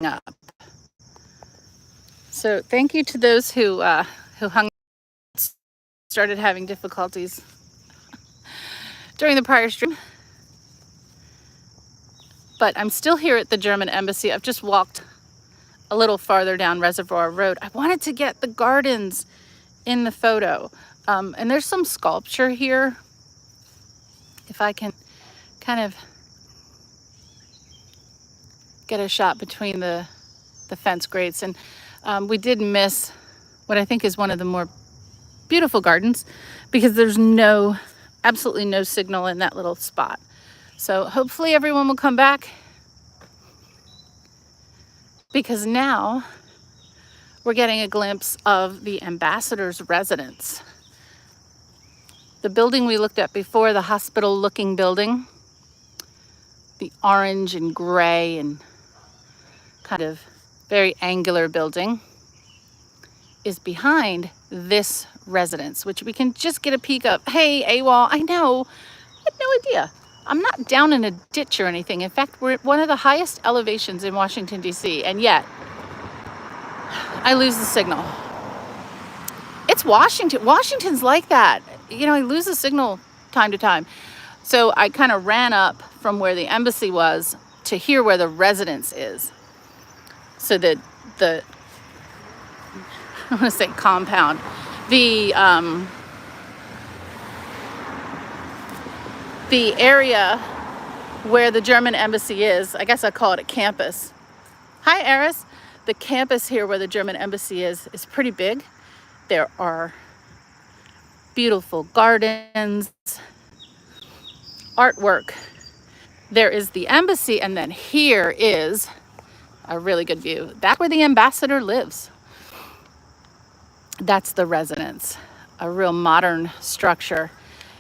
up. So thank you to those who hung, started having difficulties during the prior stream. But I'm still here at the German Embassy. I've just walked a little farther down Reservoir Road. I wanted to get the gardens in the photo. And there's some sculpture here. If I can kind of get a shot between the fence grates. And we did miss what I think is one of the more beautiful gardens because there's absolutely no signal in that little spot. So hopefully everyone will come back, because now we're getting a glimpse of the ambassador's residence. The building we looked at before, the hospital-looking building, the orange and gray and kind of very angular building, is behind this residence, which we can just get a peek of. Hey, AWOL, I know, I had no idea. I'm not down in a ditch or anything. In fact, we're at one of the highest elevations in Washington, D.C., and yet I lose the signal. It's Washington. Washington's like that. You know, I lose the signal time to time. So I kind of ran up from where the embassy was to here where the residence is. So the I want to say compound. The area where the German embassy is, I guess I call it a campus. Hi, Eris. The campus here where the German embassy is pretty big. There are beautiful gardens, artwork. There is the embassy, and then here is a really good view. That's where the ambassador lives. That's the residence, a real modern structure.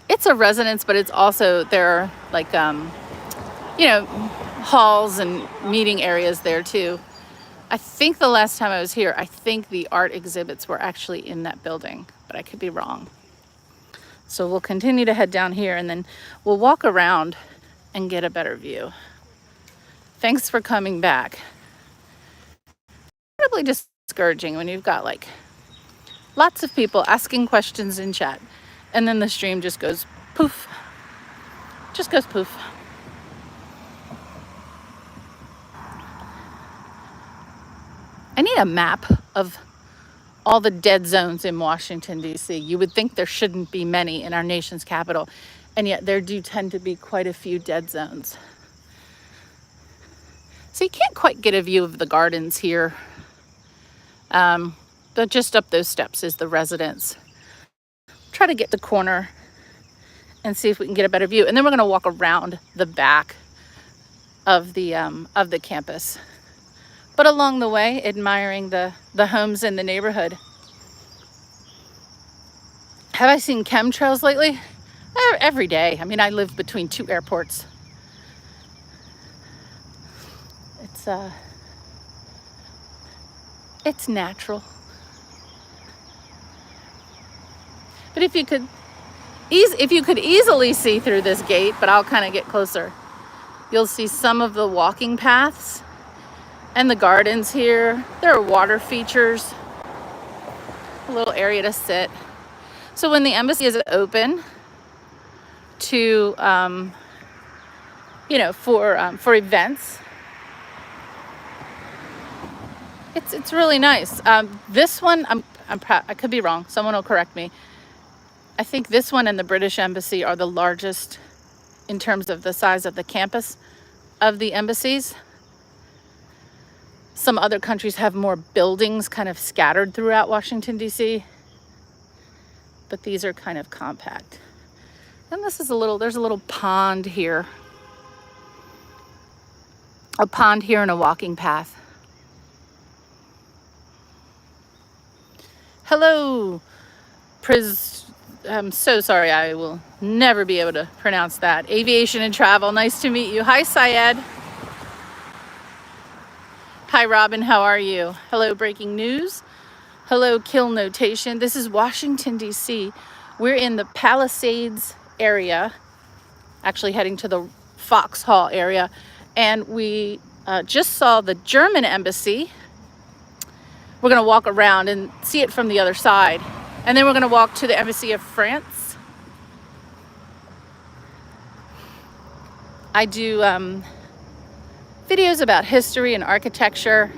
It's a residence, but it's also, there are like, halls and meeting areas there too. I think the last time I was here, I think the art exhibits were actually in that building, but I could be wrong. So we'll continue to head down here and then we'll walk around and get a better view. Thanks for coming back. Incredibly discouraging when you've got like lots of people asking questions in chat and then the stream just goes poof. Just goes poof. I need a map of all the dead zones in Washington, D.C. You would think there shouldn't be many in our nation's capital, and yet there do tend to be quite a few dead zones. So you can't quite get a view of the gardens here. But just up those steps is the residence. Try to get the corner and see if we can get a better view. And then we're going to walk around the back of the campus. But along the way, admiring the homes in the neighborhood. Have I seen chemtrails lately? Every day. I mean, I live between two airports. It's natural. But if you could easily see through this gate, but I'll kind of get closer, you'll see some of the walking paths and the gardens here. There are water features, a little area to sit. So when the embassy is open to, for events, it's really nice. This one, I could be wrong. Someone will correct me. I think this one and the British Embassy are the largest in terms of the size of the campus of the embassies. Some other countries have more buildings kind of scattered throughout Washington, D.C., but these are kind of compact. And there's a little pond here. A pond here and a walking path. Hello, I'm so sorry, I will never be able to pronounce that. Aviation and travel, nice to meet you. Hi, Syed. Hi, Robin, how are you? Hello, breaking news. Hello, kill notation. This is Washington, D.C. We're in the Palisades area, actually heading to the Foxhall area, and we Just saw the German embassy. We're going to walk around and see it from the other side. And then we're going to walk to the Embassy of France. I do videos about history and architecture.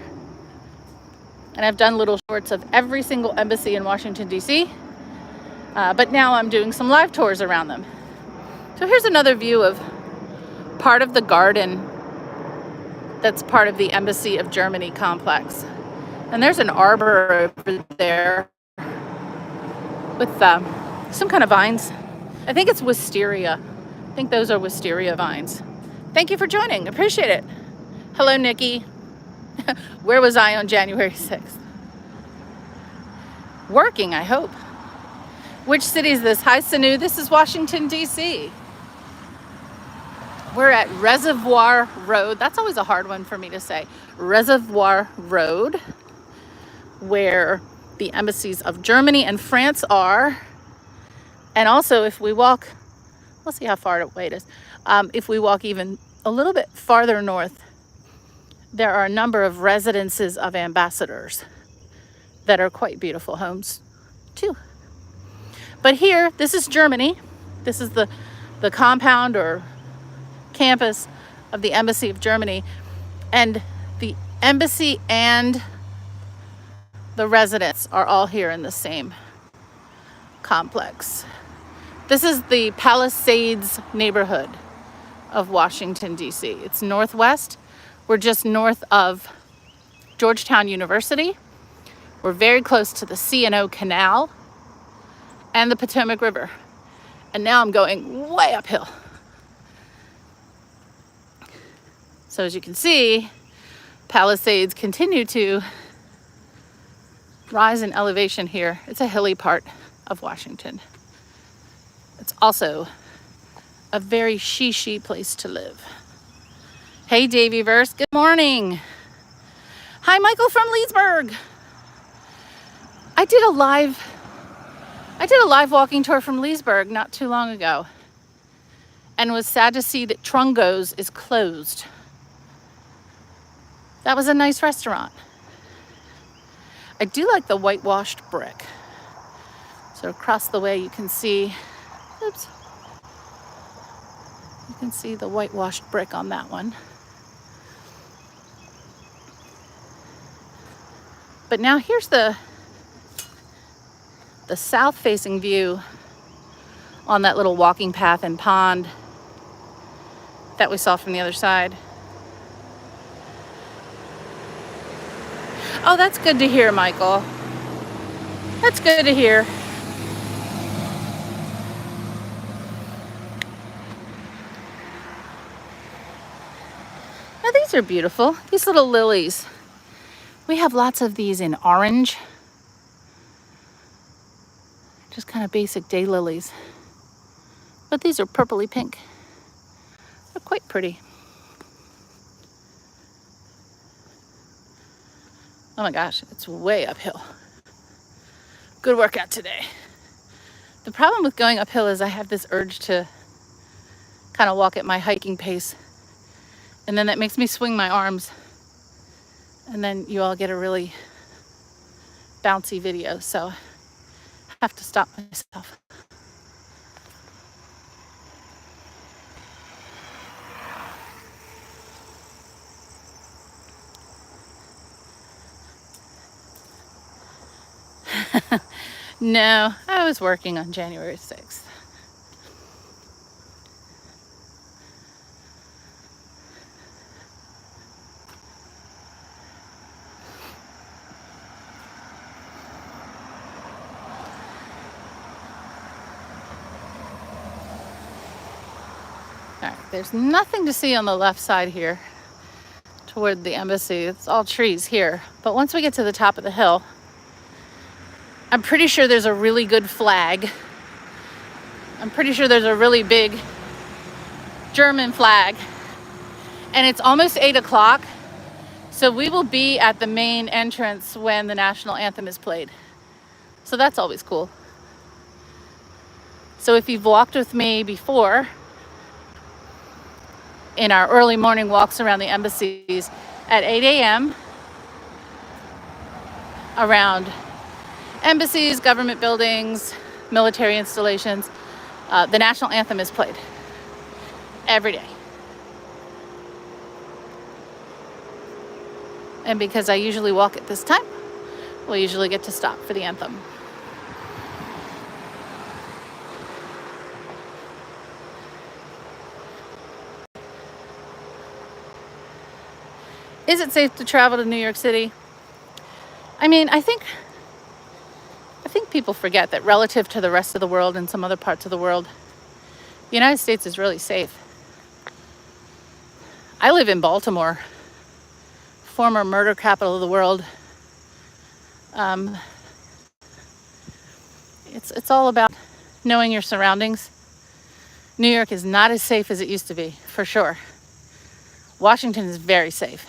And I've done little shorts of every single embassy in Washington, D.C. But now I'm doing some live tours around them. So here's another view of part of the garden that's part of the Embassy of Germany complex. And there's an arbor over there with some kind of vines. I think it's wisteria. I think those are wisteria vines. Thank you for joining. Appreciate it. Hello, Nikki. Where was I on January 6th? Working, I hope. Which city is this? Hi, Sanu. This is Washington, D.C. We're at Reservoir Road. That's always a hard one for me to say. Reservoir Road, where the embassies of Germany and France are. And also, if we walk, we'll see how far away it is. If we walk even a little bit farther north, there are a number of residences of ambassadors that are quite beautiful homes, too. But here, this is Germany. This is the compound or campus of the Embassy of Germany, and the embassy and the residence are all here in the same complex. This is the Palisades neighborhood of Washington, D.C. It's northwest. We're just north of Georgetown University. We're very close to the C&O Canal and the Potomac River. And now I'm going way uphill. So as you can see, Palisades continue to rise in elevation here. It's a hilly part of Washington. It's also a very she place to live. Hey, Davyverse, good morning. Hi, Michael from Leesburg. I did a live walking tour from Leesburg not too long ago and was sad to see that Trungo's is closed. That was a nice restaurant. I do like the whitewashed brick. So across the way you can see, oops, you can see the whitewashed brick on that one. But now here's the south-facing view on that little walking path and pond that we saw from the other side. Oh, that's good to hear, Michael. That's good to hear. Now these are beautiful. These little lilies. We have lots of these in orange. Just kind of basic day lilies. But these are purpley pink. They're quite pretty. Oh my gosh, it's way uphill. Good workout today. The problem with going uphill is I have this urge to kind of walk at my hiking pace. And then that makes me swing my arms. And then you all get a really bouncy video. So I have to stop myself. No, I was working on January 6th. All right, there's nothing to see on the left side here toward the embassy. It's all trees here. But once we get to the top of the hill, I'm pretty sure there's a really good flag. I'm pretty sure there's a really big German flag. And it's almost 8 o'clock. So we will be at the main entrance when the national anthem is played. So that's always cool. So if you've walked with me before, in our early morning walks around the embassies at 8 a.m. around embassies, government buildings, military installations. The national anthem is played every day. And because I usually walk at this time, we'll usually get to stop for the anthem. Is it safe to travel to New York City? I mean, I think people forget that relative to the rest of the world and some other parts of the world, the United States is really safe. I live in Baltimore, former murder capital of the world. It's all about knowing your surroundings. New York is not as safe as it used to be, for sure. Washington is very safe.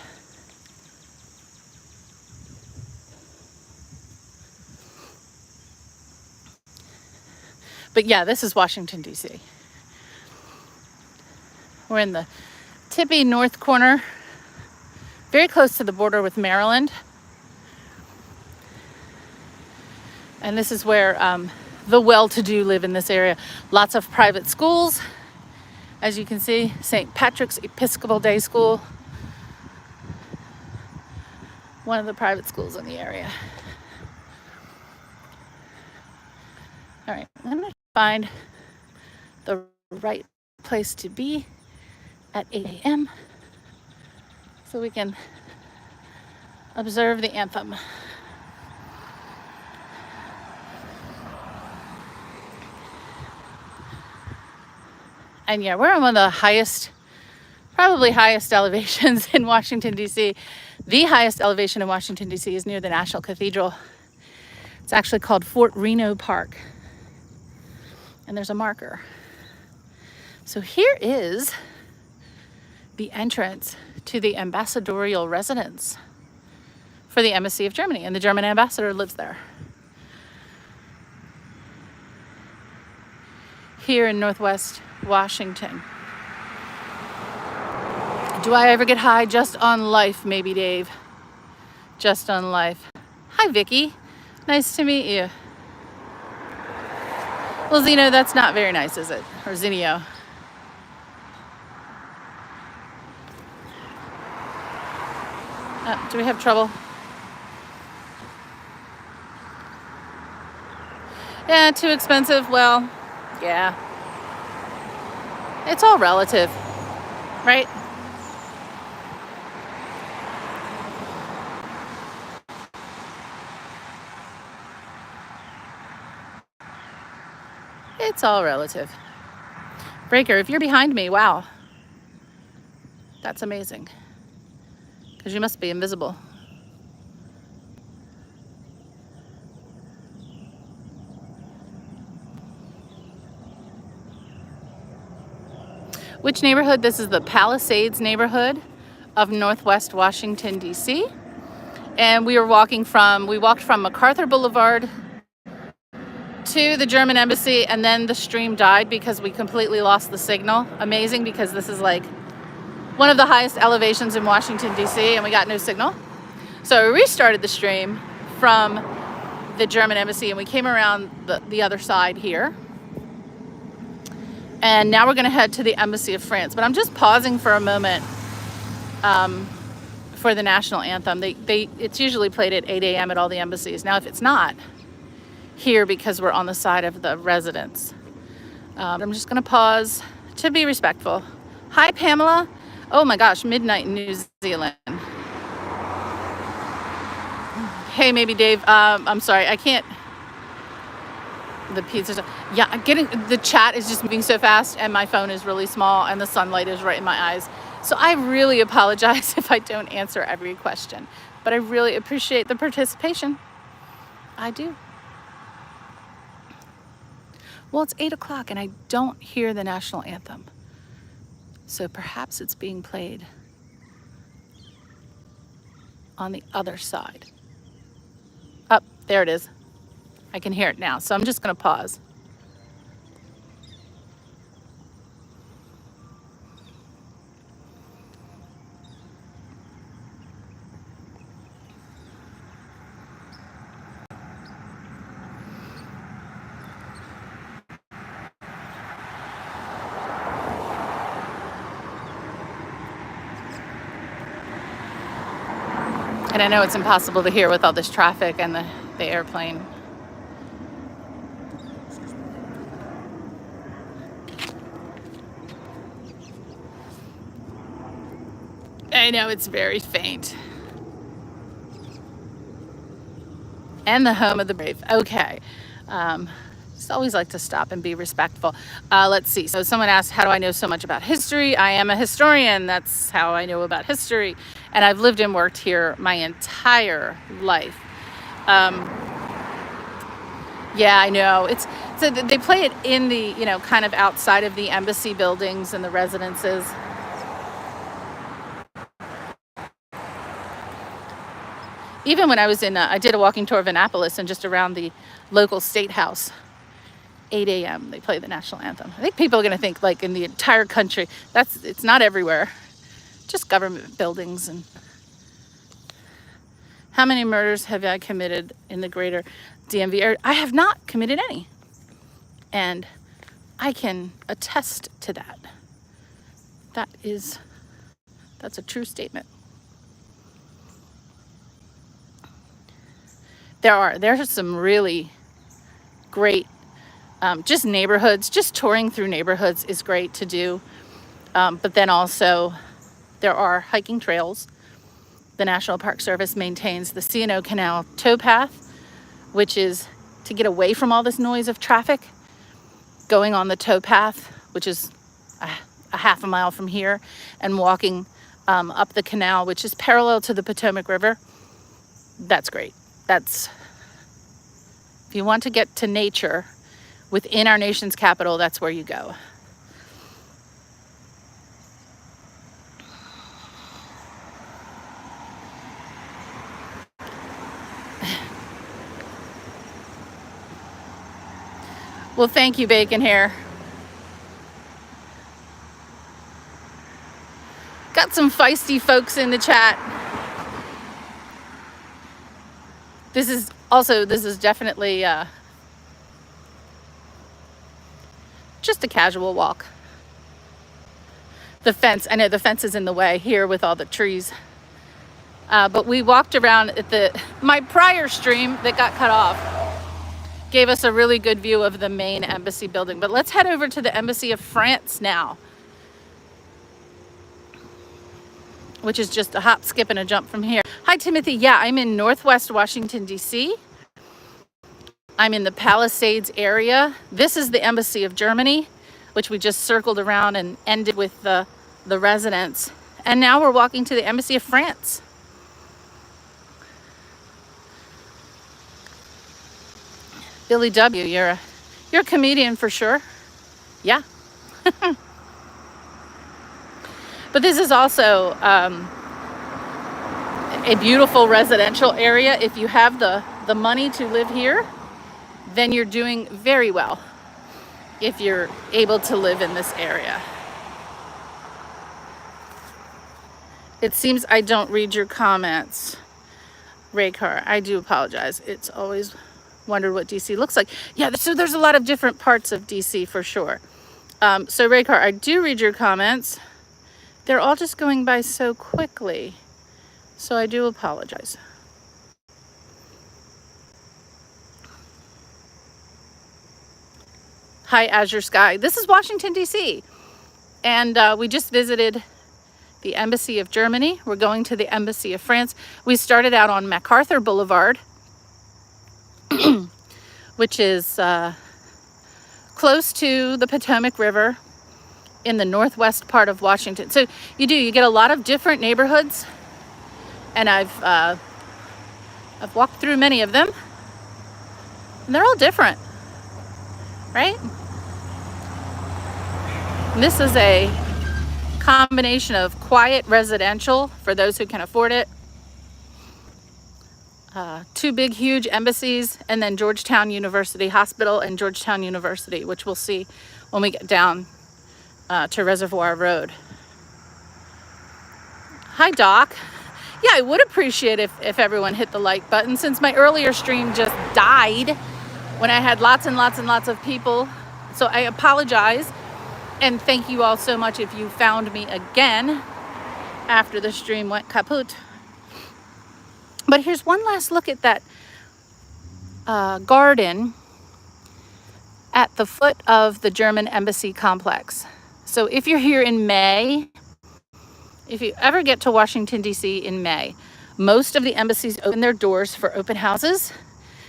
But yeah, this is Washington, D.C. We're in the tippy north corner, very close to the border with Maryland. And this is where the well-to-do live in this area. Lots of private schools. As you can see, St. Patrick's Episcopal Day School. One of the private schools in the area. All right, I'm gonna find the right place to be at 8 a.m. so we can observe the anthem. And yeah, we're on one of the highest, probably highest elevations in Washington, D.C. The highest elevation in Washington, D.C. is near the National Cathedral. It's actually called Fort Reno Park. And there's a marker. So here is the entrance to the ambassadorial residence for the Embassy of Germany, and the German ambassador lives there. Here in Northwest Washington. Do I ever get high? Just on life, maybe, Dave. Just on life. Hi, Vicky. Nice to meet you. Well, Zeno, that's not very nice, is it? Or Zinio. Do we have trouble? Yeah, too expensive. Well, yeah. It's all relative, right? It's all relative. Breaker, if you're behind me, wow. That's amazing. Because you must be invisible. Which neighborhood? This is the Palisades neighborhood of Northwest Washington, D.C. And we walked from MacArthur Boulevard to the German embassy, and then the stream died because we completely lost the signal. Amazing, because this is like one of the highest elevations in Washington, D.C., and we got no signal. So we restarted the stream from the German embassy, and we came around the other side here. And now we're going to head to the Embassy of France. But I'm just pausing for a moment for the national anthem. It's usually played at 8 a.m. at all the embassies. Now, if it's not here because we're on the side of the residence, I'm just going to pause to be respectful. Hi, Pamela. Oh my gosh, midnight in New Zealand. Hey, maybe Dave. I'm sorry, I can't. The pizza. Yeah, the chat is just moving so fast, and my phone is really small, and the sunlight is right in my eyes. So I really apologize if I don't answer every question, but I really appreciate the participation. I do. Well, it's 8 o'clock, and I don't hear the national anthem. So perhaps it's being played on the other side. Oh, there it is. I can hear it now, so I'm just going to pause. And I know it's impossible to hear with all this traffic and the airplane. I know it's very faint. And the home of the brave. Okay. Just always like to stop and be respectful. Let's see. So someone asked, how do I know so much about history? I am a historian. That's how I know about history. And I've lived and worked here my entire life. Yeah, I know. So they play it in the, kind of outside of the embassy buildings and the residences. Even when I was I did a walking tour of Annapolis, and just around the local state house, 8 a.m. they play the national anthem. I think people are going to think like in the entire country. It's not everywhere, just government buildings. And how many murders have I committed in the greater DMV area? I have not committed any, and I can attest to that. That's a true statement. There's some really great, just neighborhoods, just touring through neighborhoods is great to do. But then also there are hiking trails. The National Park Service maintains the C&O Canal towpath, which is to get away from all this noise of traffic, going on the towpath, which is a half a mile from here, and walking up the canal, which is parallel to the Potomac River. That's great. If you want to get to nature within our nation's capital, that's where you go. Well, thank you, Bacon Hair. Got some feisty folks in the chat. This is definitely just a casual walk. I know the fence is in the way here with all the trees. But we walked around at my prior stream that got cut off gave us a really good view of the main embassy building. But let's head over to the Embassy of France now, which is just a hop, skip, and a jump from here. Hi, Timothy. Yeah, I'm in Northwest Washington, D.C. I'm in the Palisades area. This is the Embassy of Germany, which we just circled around and ended with the residence. And now we're walking to the Embassy of France. Billy W., you're a comedian for sure. Yeah. But this is also a beautiful residential area. If you have the money to live here, then you're doing very well if you're able to live in this area. It seems I don't read your comments, Raycar. I do apologize. It's always wondered what DC looks like. Yeah, so there's a lot of different parts of DC for sure. So Raycar, I do read your comments. They're all just going by so quickly, so I do apologize. Hi, Azure Sky. This is Washington, D.C. And we just visited the Embassy of Germany. We're going to the Embassy of France. We started out on MacArthur Boulevard, which is close to the Potomac River in the northwest part of Washington. So you get a lot of different neighborhoods, and I've walked through many of them, and they're all different, right? And this is a combination of quiet residential for those who can afford it, two big huge embassies, and then Georgetown University Hospital and Georgetown University, which we'll see when we get down to Reservoir Road. Hi, Doc. Yeah, I would appreciate if everyone hit the like button, since my earlier stream just died when I had lots and lots and lots of people. So I apologize, and thank you all so much if you found me again after the stream went kaput. But here's one last look at that garden at the foot of the German Embassy complex. So if you're here in May, if you ever get to Washington, D.C. in May, most of the embassies open their doors for open houses.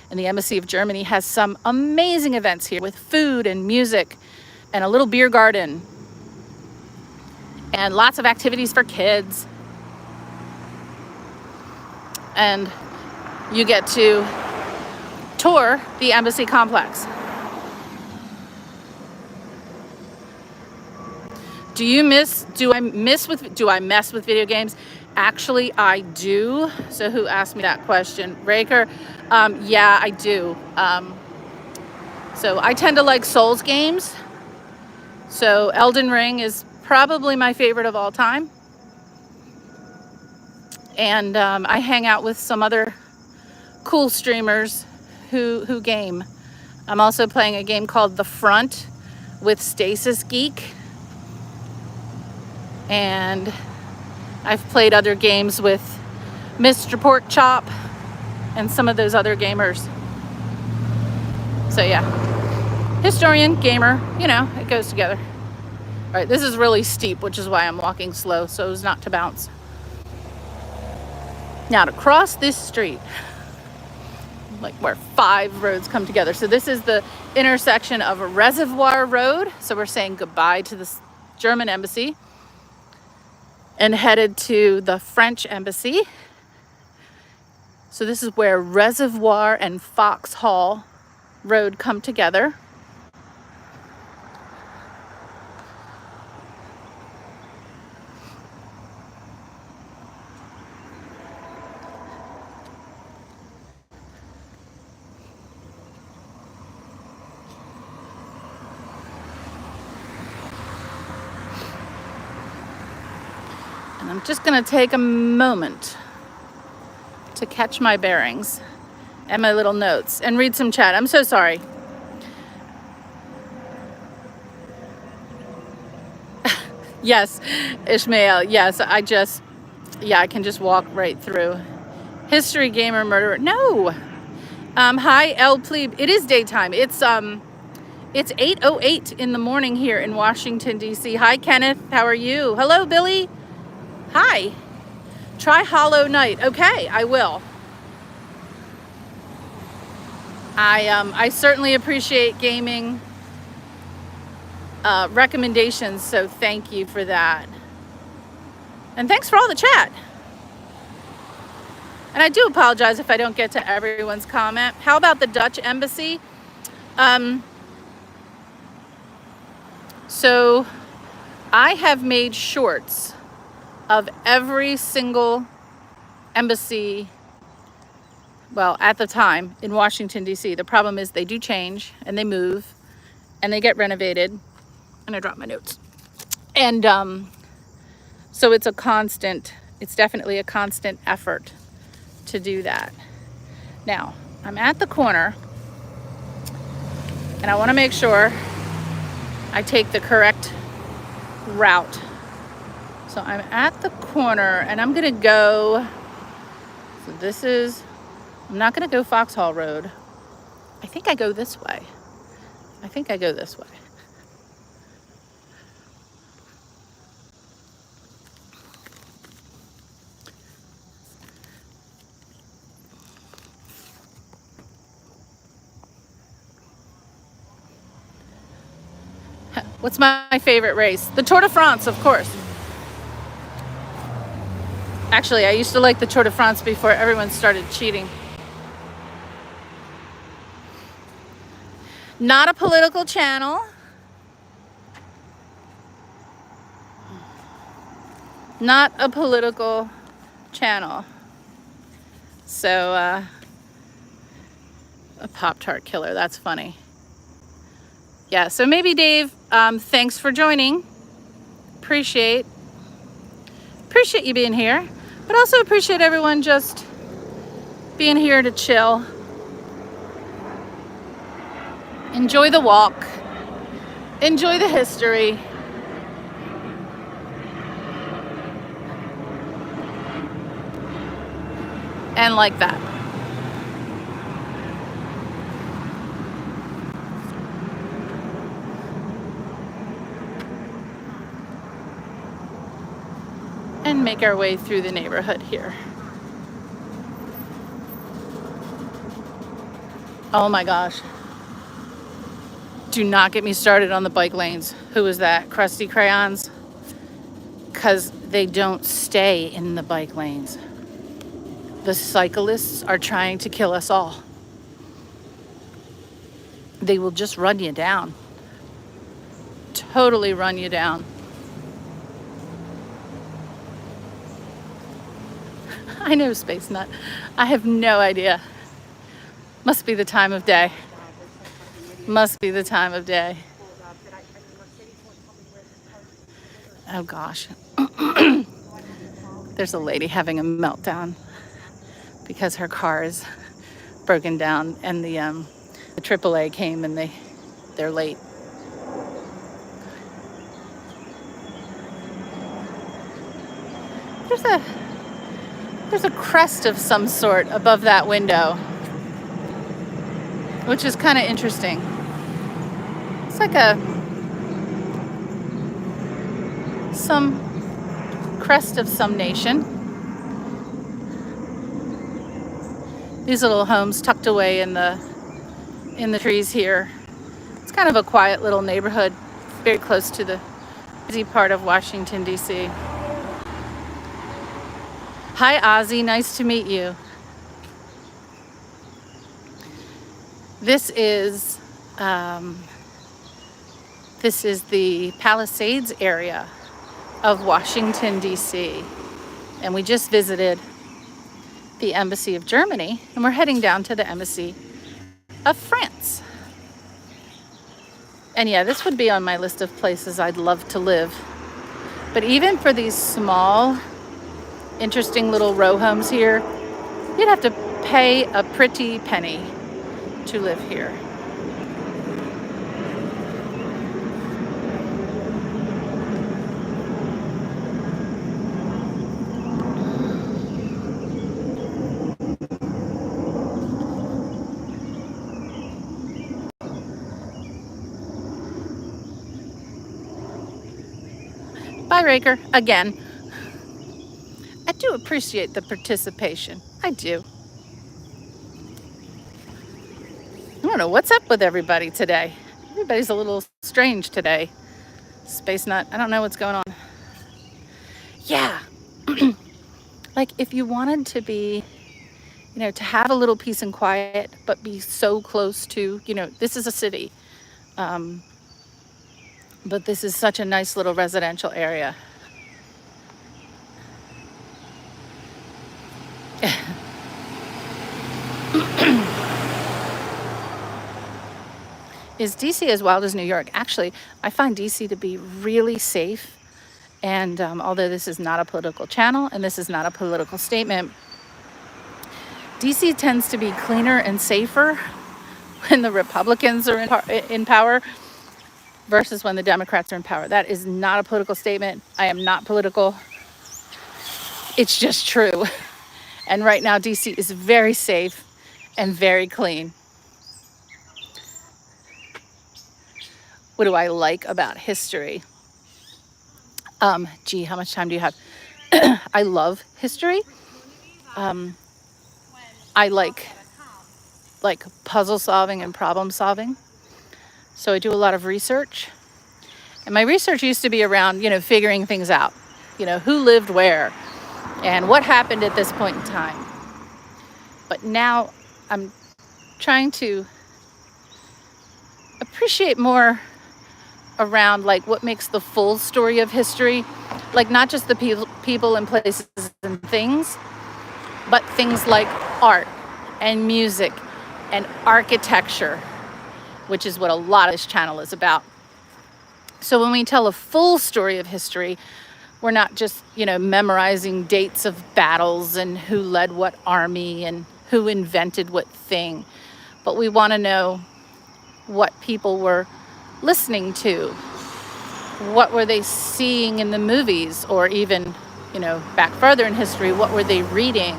And the Embassy of Germany has some amazing events here with food and music and a little beer garden and lots of activities for kids. And you get to tour the embassy complex. Do I mess with video games? Actually, I do. So who asked me that question? Raker? Yeah, I do. So I tend to like Souls games. So Elden Ring is probably my favorite of all time. And I hang out with some other cool streamers who game. I'm also playing a game called The Front with Stasis Geek. And I've played other games with Mr. Porkchop and some of those other gamers. So yeah, historian, gamer, you know, it goes together. All right, this is really steep, which is why I'm walking slow, so as not to bounce. Now to cross this street, like where 5 roads come together. So this is the intersection of a Reservoir Road. So we're saying goodbye to the German embassy and headed to the French embassy. So this is where Reservoir and Foxhall Road come together. And I'm just going to take a moment to catch my bearings and my little notes and read some chat. I'm so sorry. Yes, Ishmael. Yes, I can just walk right through. History gamer murderer. No. Hi, El Plebe. It is daytime. It's 8:08 in the morning here in Washington, D.C. Hi, Kenneth. How are you? Hello, Billy. Hi. Try Hollow Knight. Okay, I will. I certainly appreciate gaming recommendations, so thank you for that. And thanks for all the chat. And I do apologize if I don't get to everyone's comment. How about the Dutch embassy? So I have made shorts of every single embassy, well, at the time in Washington, D.C. The problem is they do change and they move and they get renovated. And I dropped my notes. And so it's definitely a constant effort to do that. Now, I'm at the corner and I want to make sure I take the correct route. So I'm at the corner and I'm gonna go, I'm not gonna go Foxhall Road. I think I go this way. What's my favorite race? The Tour de France, of course. Actually, I used to like the Tour de France before everyone started cheating. Not a political channel. Not a political channel. So, a Pop-Tart killer, that's funny. Yeah, so maybe Dave, thanks for joining. Appreciate you being here, but also appreciate everyone just being here to chill. Enjoy the walk. Enjoy the history. and like that. And make our way through the neighborhood here. Oh my gosh. Do not get me started on the bike lanes. Who is that? Krusty Crayons? Because they don't stay in the bike lanes. The cyclists are trying to kill us all. They will just run you down. Totally run you down. I know, Space Nut. I have no idea. Must be the time of day. Must be the time of day. Oh gosh. There's a lady having a meltdown because her car is broken down, and the AAA came and they're late. There's a crest of some sort above that window, which is kind of interesting. It's like some crest of some nation. These little homes tucked away in the trees here. It's kind of a quiet little neighborhood, very close to the busy part of Washington, D.C. Hi, Ozzy. Nice to meet you. This is the Palisades area of Washington, D.C. And we just visited the Embassy of Germany, and we're heading down to the Embassy of France. And yeah, this would be on my list of places I'd love to live. But even for these small, interesting little row homes here, you'd have to pay a pretty penny to live here. Bye, Raker. Again. I do appreciate the participation. I do. I don't know what's up with everybody today. Everybody's a little strange today. Space Nut, I don't know what's going on. Yeah. Like if you wanted to be, to have a little peace and quiet, but be so close to, this is a city. But this is such a nice little residential area. Is DC as wild as New York? Actually, I find DC to be really safe. And although this is not a political channel and this is not a political statement, DC tends to be cleaner and safer when the Republicans are in power versus when the Democrats are in power. That is not a political statement. I am not political. It's just true. And right now, DC is very safe and very clean. What do I like about history? Gee, how much time do you have? I love history. I like puzzle solving and problem solving. So I do a lot of research. And my research used to be around, figuring things out. Who lived where and what happened at this point in time. But now I'm trying to appreciate more around what makes the full story of history, not just the people and places and things, but things like art and music and architecture, which is what a lot of this channel is about. So when we tell a full story of history, we're not just, memorizing dates of battles and who led what army and who invented what thing, but we want to know what people were listening to, what were they seeing in the movies, or even, back further in history, what were they reading,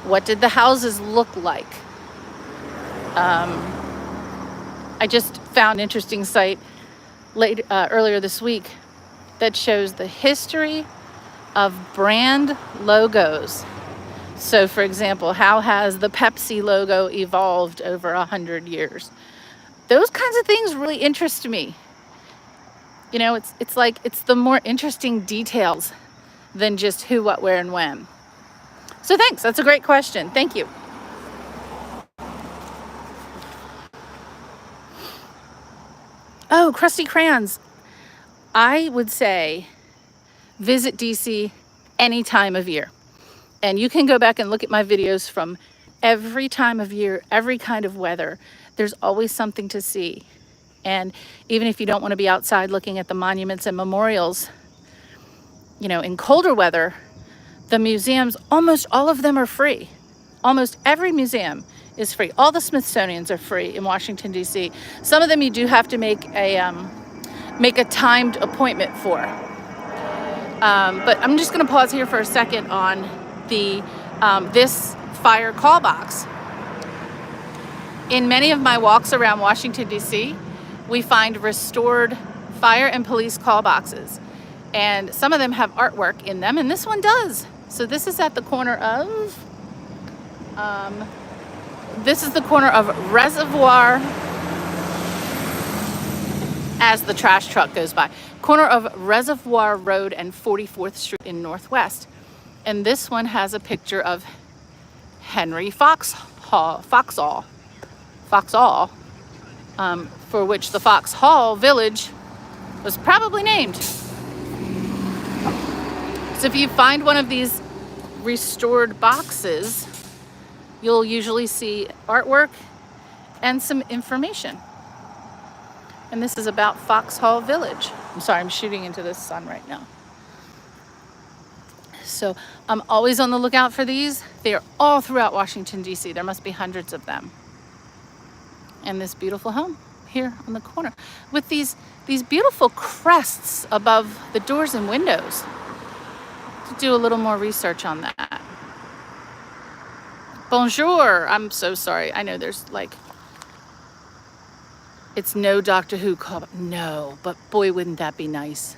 What did the houses look like? I just found an interesting site earlier this week that shows the history of brand logos. So for example, how has the Pepsi logo evolved over 100 years? Those kinds of things really interest me. You know, it's like, it's the more interesting details than just who, what, where, and when. So thanks, that's a great question. Thank you. Oh, crusty crayons. I would say visit DC any time of year. And you can go back and look at my videos from every time of year, every kind of weather. There's always something to see. And even if you don't want to be outside looking at the monuments and memorials, you know, in colder weather, the museums, almost all of them are free. Almost every museum is free. All the Smithsonians are free in Washington, D.C. Some of them you do have to make a timed appointment for. But I'm just going to pause here for a second on the this fire call box. In many of my walks around Washington, D.C., we find restored fire and police call boxes. And some of them have artwork in them, and this one does. So this is at the corner of, Reservoir, as the trash truck goes by. Corner of Reservoir Road and 44th Street in Northwest. And this one has a picture of Henry Foxhall, for which the Foxhall village was probably named. So if you find one of these restored boxes, you'll usually see artwork and some information. And this is about Foxhall Village. I'm sorry, I'm shooting into the sun right now. So I'm always on the lookout for these. They are all throughout Washington, D.C. There must be hundreds of them. And this beautiful home here on the corner with these beautiful crests above the doors and windows. To do a little more research on that. Bonjour. I'm so sorry. I know there's like, it's no Doctor Who call. No, but boy, wouldn't that be nice?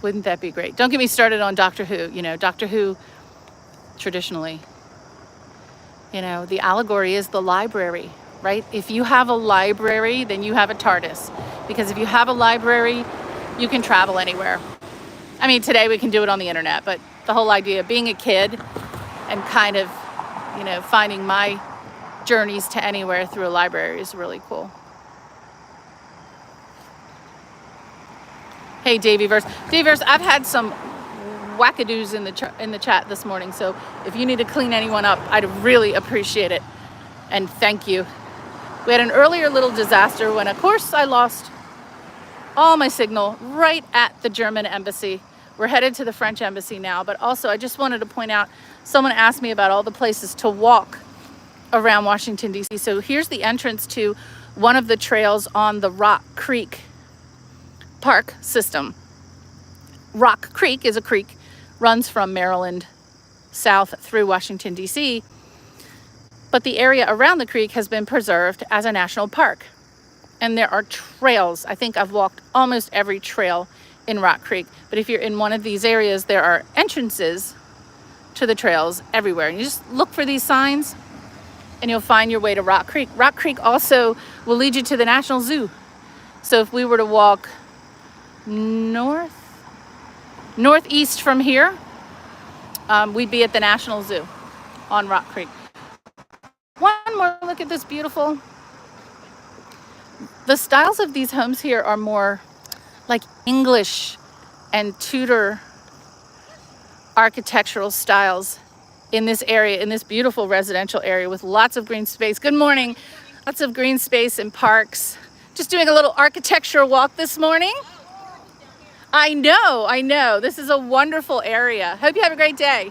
Wouldn't that be great? Don't get me started on Doctor Who. You know, Doctor Who, traditionally, you know, the allegory is the library, right? If you have a library, then you have a TARDIS. Because if you have a library, you can travel anywhere. I mean, today we can do it on the internet, but the whole idea of being a kid and kind of, you know, finding my journeys to anywhere through a library is really cool. Hey, Davyverse. Davyverse, I've had some wackadoos in the chat this morning, so if you need to clean anyone up, I'd really appreciate it. And thank you. We had an earlier little disaster when, of course, I lost all my signal right at the German embassy. We're headed to the French embassy now, but also I just wanted to point out, someone asked me about all the places to walk around Washington, D.C. So here's the entrance to one of the trails on the Rock Creek Park system. Rock Creek is a creek, runs from Maryland south through Washington, D.C., but the area around the creek has been preserved as a national park. And there are trails. I think I've walked almost every trail in Rock Creek. But if you're in one of these areas, there are entrances to the trails everywhere. And you just look for these signs and you'll find your way to Rock Creek. Rock Creek also will lead you to the National Zoo. So if we were to walk northeast from here, we'd be at the National Zoo on Rock Creek. One more look at this beautiful. The styles of these homes here are more like English and Tudor architectural styles in this area, in this beautiful residential area with lots of green space. Good morning. Lots of green space and parks. Just doing a little architecture walk this morning. I know. This is a wonderful area. Hope you have a great day.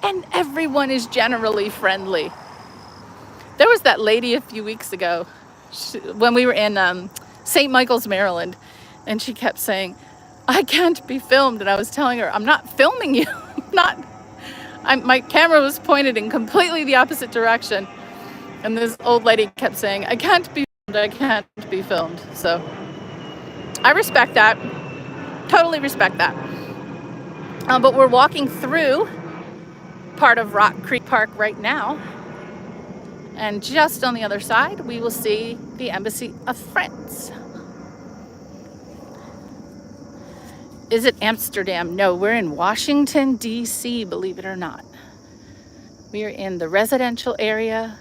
And everyone is generally friendly. There was that lady a few weeks ago when we were in St. Michael's, Maryland, and she kept saying, I can't be filmed. And I was telling her, I'm not filming you. My camera was pointed in completely the opposite direction. And this old lady kept saying, I can't be filmed, I can't be filmed. So I respect that. Totally respect that. But we're walking through part of Rock Creek Park right now. And just on the other side, we will see the Embassy of France. Is it Amsterdam? No, we're in Washington, D.C., believe it or not. We are in the residential area,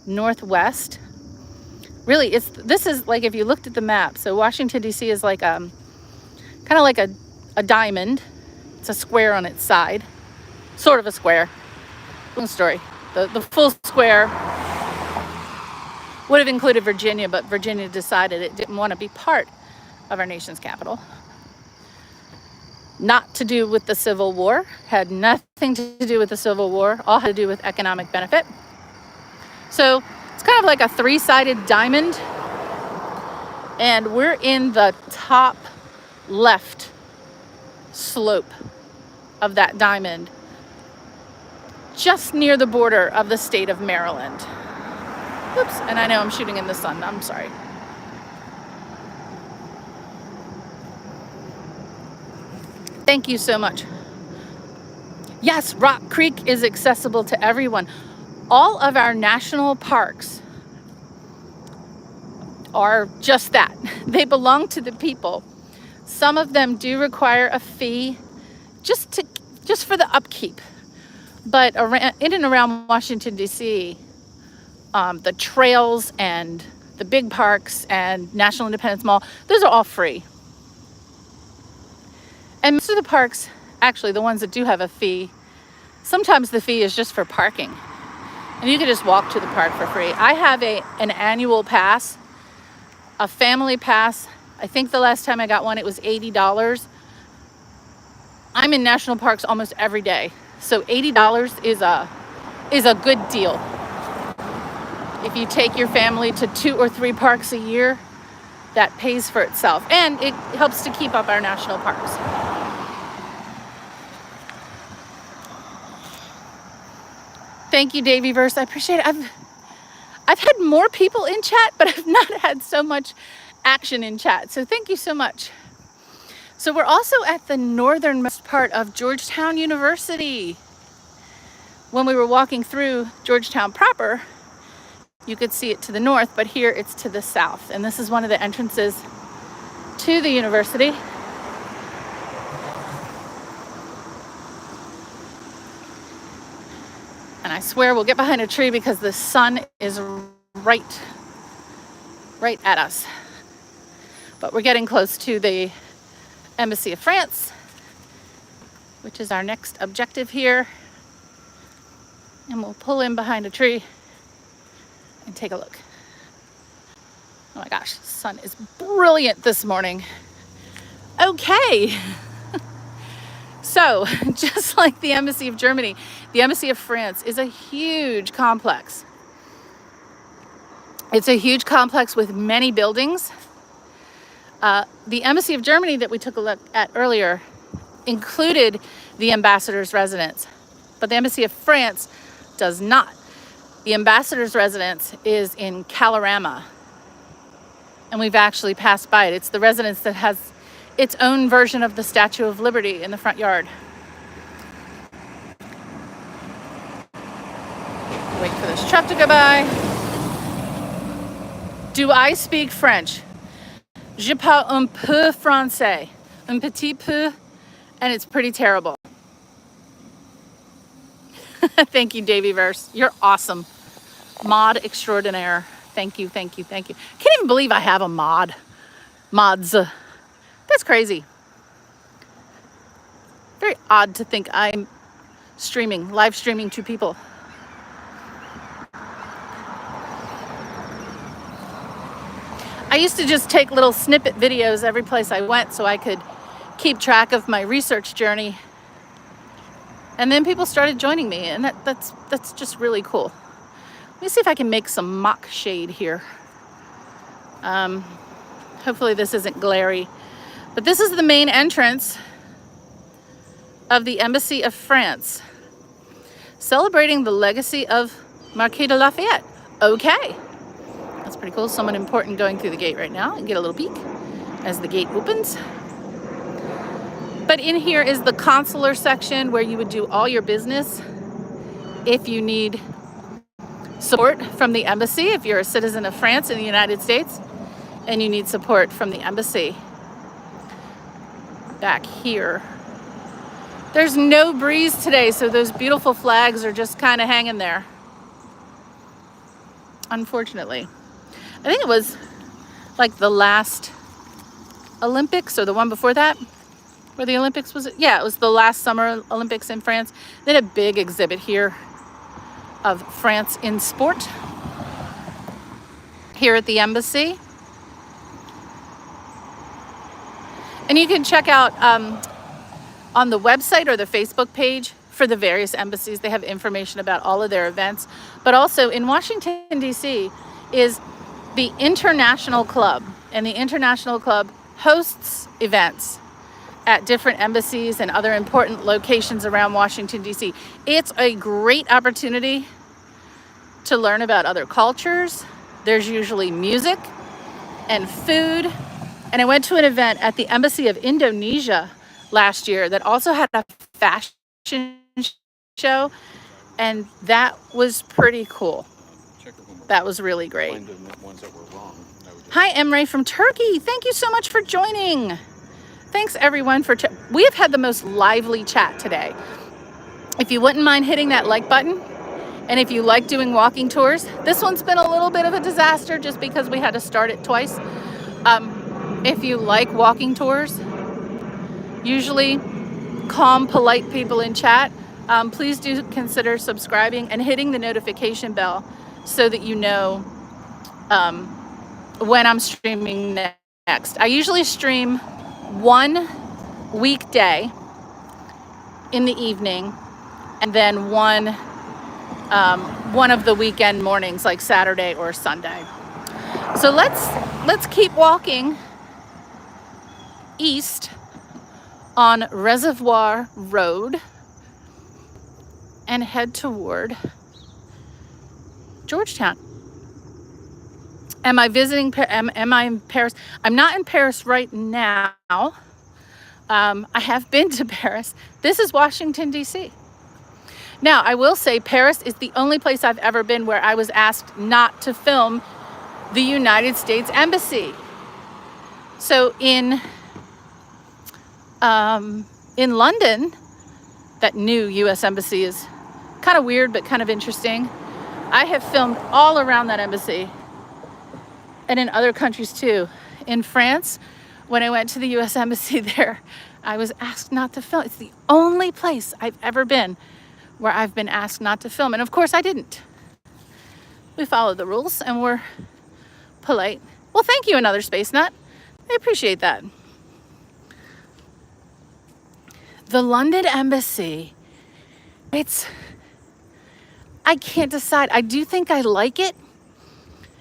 northwest. Really, this is like, if you looked at the map, so Washington, D.C. is like kind of like a diamond. It's a square on its side, sort of a square. Long story. The full square would have included Virginia, but Virginia decided it didn't want to be part of our nation's capital. Not to do with the Civil War, had nothing to do with the Civil War, all had to do with economic benefit. So it's kind of like a three-sided diamond, and we're in the top left slope of that diamond, just near the border of the state of Maryland. Oops, and I know I'm shooting in the sun, I'm sorry. Thank you so much. Yes, Rock Creek is accessible to everyone. All of our national parks are just that. They belong to the people. Some of them do require a fee just for the upkeep. But in and around Washington, D.C., the trails and the big parks and National Independence Mall, those are all free. And most of the parks, actually the ones that do have a fee, sometimes the fee is just for parking. And you can just walk to the park for free. I have an annual pass, a family pass. I think the last time I got one, it was $80. I'm in national parks almost every day. So $80 is a good deal. If you take your family to 2 or 3 parks a year, that pays for itself. And it helps to keep up our national parks. Thank you, Davy Verse. I appreciate it. I've had more people in chat, but I've not had so much action in chat. So thank you so much. So we're also at the northernmost part of Georgetown University. When we were walking through Georgetown proper, you could see it to the north, but here it's to the south. And this is one of the entrances to the university. And I swear we'll get behind a tree because the sun is right at us. But we're getting close to the Embassy of France, which is our next objective here. And we'll pull in behind a tree and take a look. Oh my gosh, the sun is brilliant this morning. Okay. So, just like the Embassy of Germany, the Embassy of France is a huge complex. It's a huge complex with many buildings. The Embassy of Germany that we took a look at earlier included the ambassador's residence, but the Embassy of France does not. The ambassador's residence is in Calorama, and we've actually passed by it. It's the residence that has its own version of the Statue of Liberty in the front yard. Wait for this truck to go by. Do I speak French? Je parle un peu français, un petit peu, and it's pretty terrible. Thank you, Davy Verse. You're awesome. Mod extraordinaire. Thank you, thank you, thank you. Can't even believe I have a mod. Mods. That's crazy. Very odd to think I'm live streaming to people. I used to just take little snippet videos every place I went so I could keep track of my research journey. And then people started joining me, and that's just really cool. Let me see if I can make some mock shade here. Hopefully this isn't glary. But this is the main entrance of the Embassy of France, celebrating the legacy of Marquis de Lafayette. Okay, that's pretty cool. Someone important going through the gate right now. And get a little peek as the gate opens. But in here is the consular section where you would do all your business if you need support from the embassy, if you're a citizen of France in the United States and you need support from the embassy. Back here, there's no breeze today, so those beautiful flags are just kind of hanging there, unfortunately. I think it was like the last Olympics or the one before that, where the Olympics was. Yeah, it was the last Summer Olympics in France. They had a big exhibit here of France in sport here at the embassy. And you can check out on the website or the Facebook page for the various embassies. They have information about all of their events. But also in Washington, D.C. is the International Club. And the International Club hosts events at different embassies and other important locations around Washington, D.C. It's a great opportunity to learn about other cultures. There's usually music and food. And I went to an event at the Embassy of Indonesia last year that also had a fashion show. And that was pretty cool. That was really great. Hi, Emre from Turkey. Thank you so much for joining. Thanks everyone for we have had the most lively chat today. If you wouldn't mind hitting that like button, and if you like doing walking tours, this one's been a little bit of a disaster just because we had to start it twice. If you like walking tours, usually calm, polite people in chat, please do consider subscribing and hitting the notification bell so that you know when I'm streaming next. I usually stream one weekday in the evening and then one of the weekend mornings like Saturday or Sunday. So let's keep walking east on Reservoir Road and head toward Georgetown. Am I visiting? Am I in Paris? I'm not in Paris right now. I have been to Paris. This is Washington, D.C. Now, I will say Paris is the only place I've ever been where I was asked not to film the United States Embassy. So in London, that new U.S. Embassy is kind of weird, but kind of interesting. I have filmed all around that embassy and in other countries too. In France, when I went to the U.S. Embassy there, I was asked not to film. It's the only place I've ever been where I've been asked not to film. And of course I didn't. We followed the rules and we're polite. Well, thank you, Another Space Nut. I appreciate that. The London Embassy, I can't decide. I do think I like it.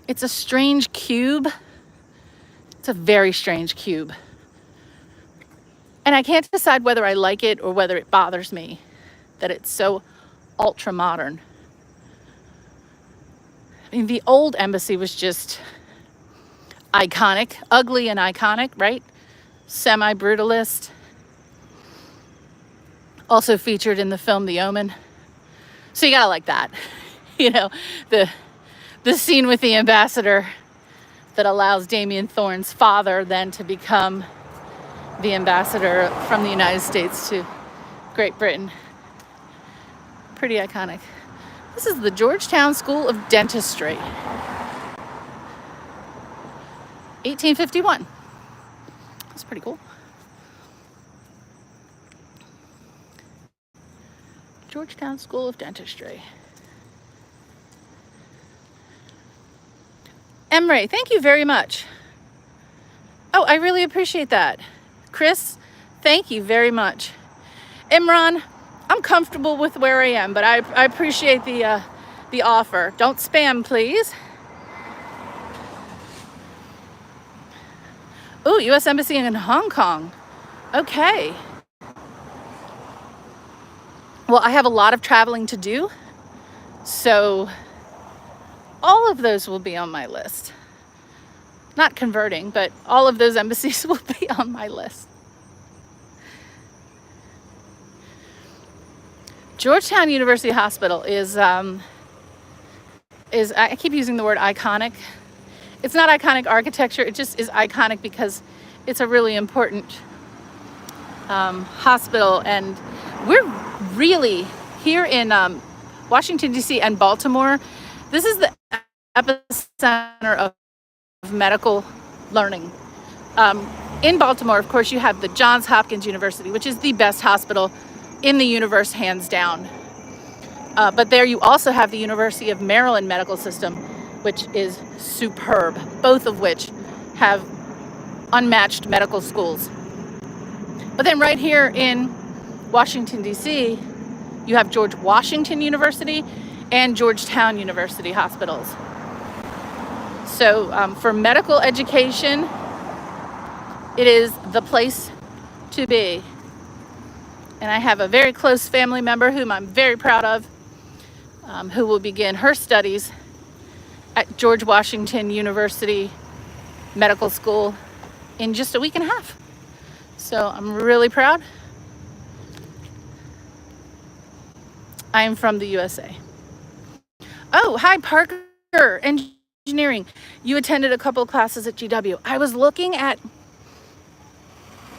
It's a strange cube. It's a very strange cube. And I can't decide whether I like it or whether it bothers me that it's so ultra modern. I mean, the old embassy was just iconic, ugly and iconic, right? Semi-brutalist. Also featured in the film The Omen. So you gotta like that. You know, the scene with the ambassador that allows Damien Thorne's father then to become the ambassador from the United States to Great Britain. Pretty iconic. This is the Georgetown School of Dentistry. 1851. That's pretty cool. Georgetown School of Dentistry. Emre, thank you very much. Oh, I really appreciate that. Chris, thank you very much. Imran, I'm comfortable with where I am, but I appreciate the offer. Don't spam, please. Oh, U.S. Embassy in Hong Kong. Okay. Well, I have a lot of traveling to do, so all of those will be on my list. Not converting, but all of those embassies will be on my list. Georgetown University Hospital is I keep using the word iconic. It's not iconic architecture, it just is iconic because it's a really important hospital, and we're really here in Washington, D.C. and Baltimore. This is the epicenter of medical learning. In Baltimore, of course, you have the Johns Hopkins University, which is the best hospital in the universe, hands down. But there you also have the University of Maryland Medical System, which is superb, both of which have unmatched medical schools. But then right here in Washington, D.C., you have George Washington University and Georgetown University hospitals. So for medical education, it is the place to be. And I have a very close family member whom I'm very proud of, who will begin her studies at George Washington University Medical School in just a week and a half. So I'm really proud. I am from the USA. Oh, hi, Parker Engineering. You attended a couple of classes at GW. I was looking at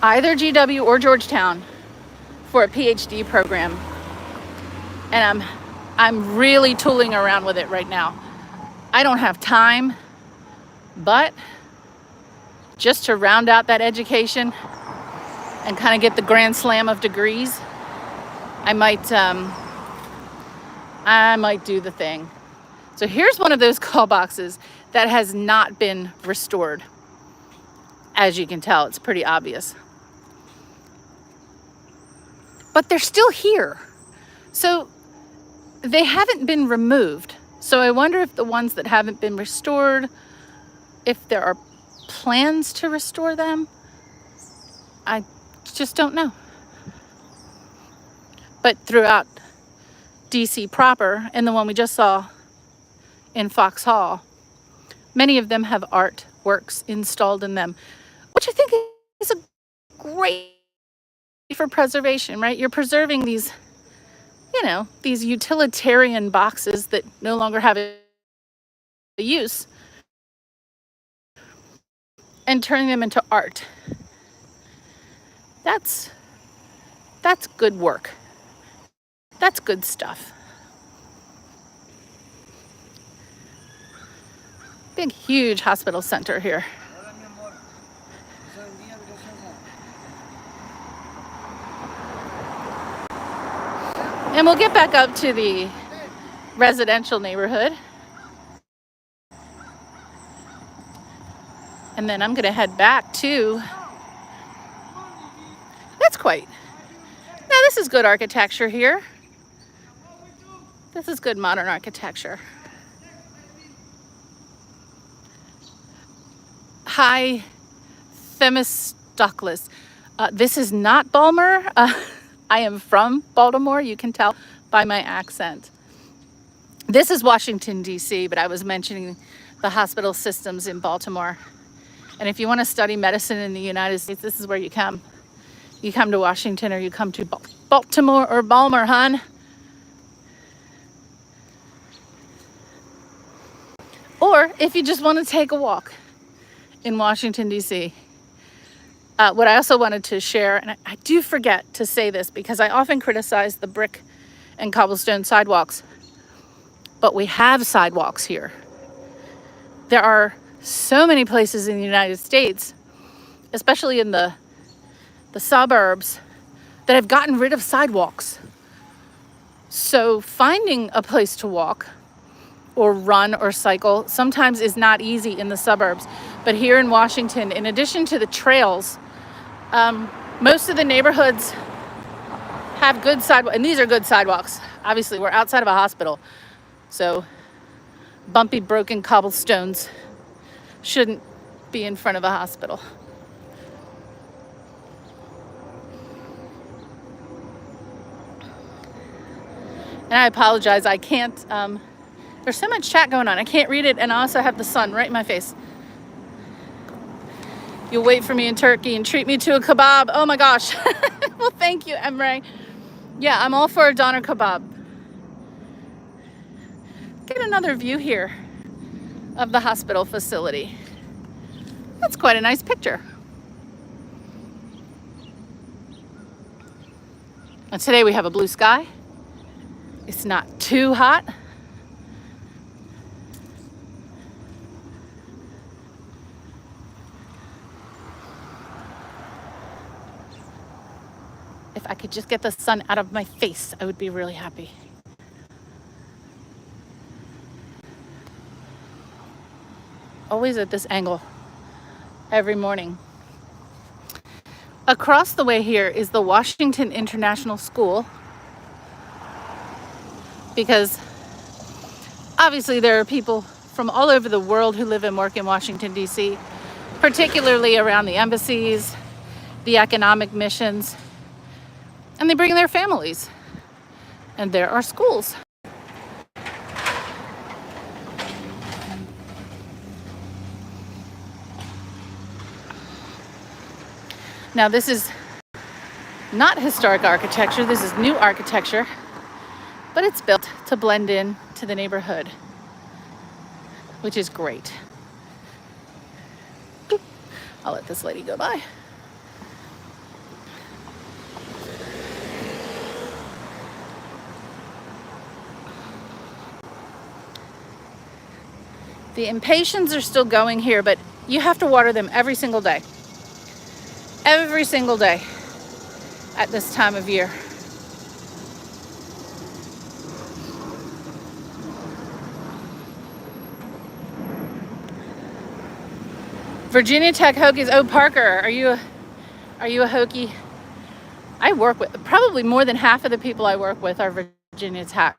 either GW or Georgetown for a PhD program, and I'm really tooling around with it right now. I don't have time, but just to round out that education and kind of get the grand slam of degrees, I might do the thing. So here's one of those call boxes that has not been restored. As you can tell, it's pretty obvious. But they're still here. So they haven't been removed. So I wonder if the ones that haven't been restored, if there are plans to restore them. I just don't know. But throughout DC proper, and the one we just saw in Foxhall, many of them have artworks installed in them, which I think is a great for preservation, right? You're preserving these, these utilitarian boxes that no longer have a use and turning them into art. That's good work. That's good stuff. Big, huge hospital center here. And we'll get back up to the residential neighborhood. And then I'm going to head back to... Now this is good architecture here. This is good modern architecture. Hi, Themistocles. This is not Balmer. I am from Baltimore, you can tell by my accent. This is Washington, D.C., but I was mentioning the hospital systems in Baltimore. And if you want to study medicine in the United States, this is where you come. You come to Washington, or you come to Baltimore or Balmer, hon. Or if you just want to take a walk in Washington, D.C. What I also wanted to share, and I do forget to say this because I often criticize the brick and cobblestone sidewalks, but we have sidewalks here. There are so many places in the United States, especially in the suburbs, that have gotten rid of sidewalks. So finding a place to walk or run or cycle sometimes is not easy in the suburbs. But here in Washington, in addition to the trails, most of the neighborhoods have good sidewalks, and these are good sidewalks. Obviously, we're outside of a hospital, so bumpy, broken cobblestones shouldn't be in front of a hospital. And I apologize, I can't, there's so much chat going on. I can't read it, and I also have the sun right in my face. You'll wait for me in Turkey and treat me to a kebab. Oh my gosh. Well, thank you, Emre. Yeah, I'm all for a doner kebab. Get another view here of the hospital facility. That's quite a nice picture. And today we have a blue sky. It's not too hot. If I could just get the sun out of my face, I would be really happy. Always at this angle, every morning. Across the way here is the Washington International School, because obviously there are people from all over the world who live and work in Washington, D.C., particularly around the embassies, the economic missions, and they bring their families. And there are schools. Now this is not historic architecture, this is new architecture, but it's built to blend in to the neighborhood, which is great. I'll let this lady go by. The impatiens are still going here, but you have to water them every single day. Every single day at this time of year. Virginia Tech Hokies. Oh, Parker, are you a Hokie? I work with, probably more than half of the people I work with are Virginia Tech.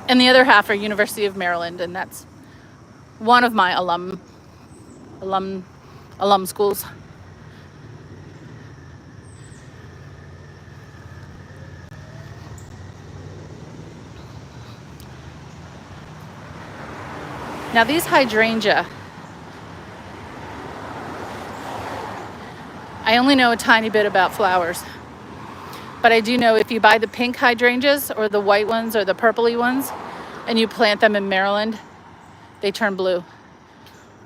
And the other half are University of Maryland, and that's one of my alum schools. Now these hydrangea, I only know a tiny bit about flowers, but I do know if you buy the pink hydrangeas or the white ones or the purpley ones and you plant them in Maryland, they turn blue.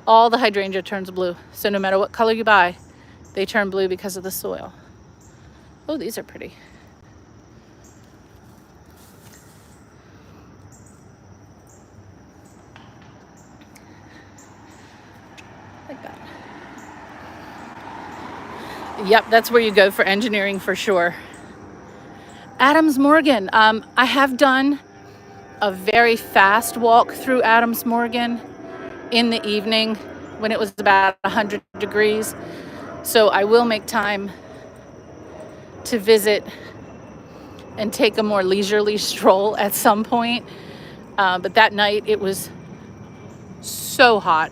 All the hydrangea turns blue. So no matter what color you buy, they turn blue because of the soil. Oh, these are pretty. Like that. Yep, that's where you go for engineering for sure. Adams Morgan. I have done a very fast walk through Adams Morgan in the evening when it was about 100 degrees. So I will make time to visit and take a more leisurely stroll at some point. But that night it was so hot.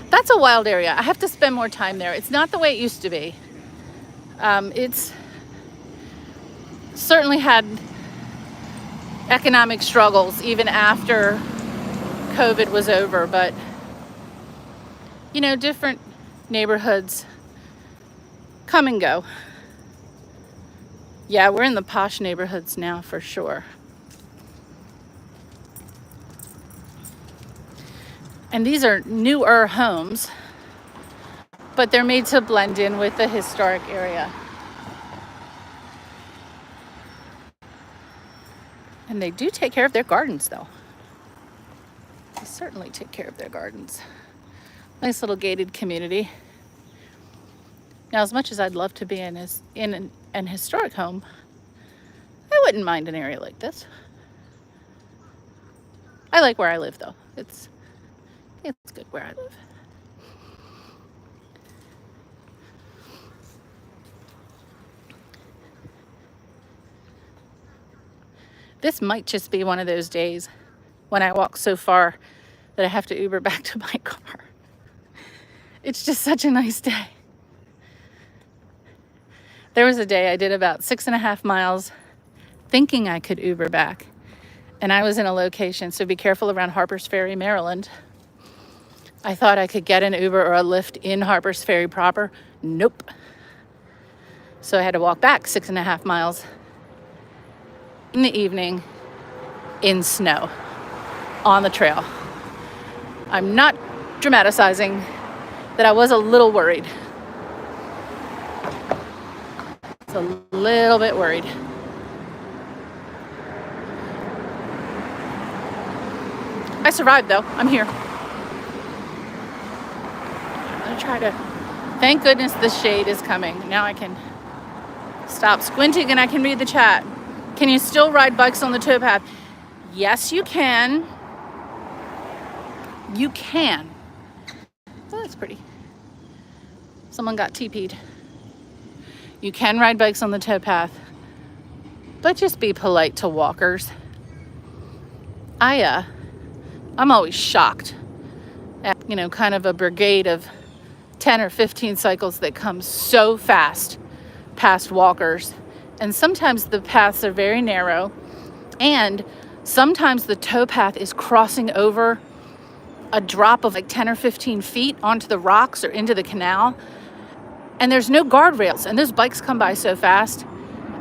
That's a wild area. I have to spend more time there. It's not the way it used to be. It's certainly had economic struggles even after COVID was over, but you know, different neighborhoods come and go. Yeah, we're in the posh neighborhoods now for sure. And these are newer homes, but they're made to blend in with the historic area. And they do take care of their gardens, though. They certainly take care of their gardens. Nice little gated community. Now, as much as I'd love to be in an historic home, I wouldn't mind an area like this. I like where I live, though. It's good where I live. This might just be one of those days when I walk so far that I have to Uber back to my car. It's just such a nice day. There was a day I did about 6.5 miles thinking I could Uber back. And I was in a location, so be careful around Harpers Ferry, Maryland. I thought I could get an Uber or a Lyft in Harpers Ferry proper. Nope. So I had to walk back 6.5 miles in the evening in snow on the trail. I'm not dramaticizing that I was a little worried. It's a little bit worried. I survived though. I'm here. I'm gonna try to, thank goodness the shade is coming. Now I can stop squinting and I can read the chat. Can you still ride bikes on the towpath? Yes, you can. You can. Oh, that's pretty. Someone got TP'd. You can ride bikes on the towpath, but just be polite to walkers. I'm always shocked at, kind of a brigade of 10 or 15 cycles that come so fast past walkers. And sometimes the paths are very narrow, and sometimes the towpath is crossing over a drop of like 10 or 15 feet onto the rocks or into the canal. And there's no guardrails, and those bikes come by so fast.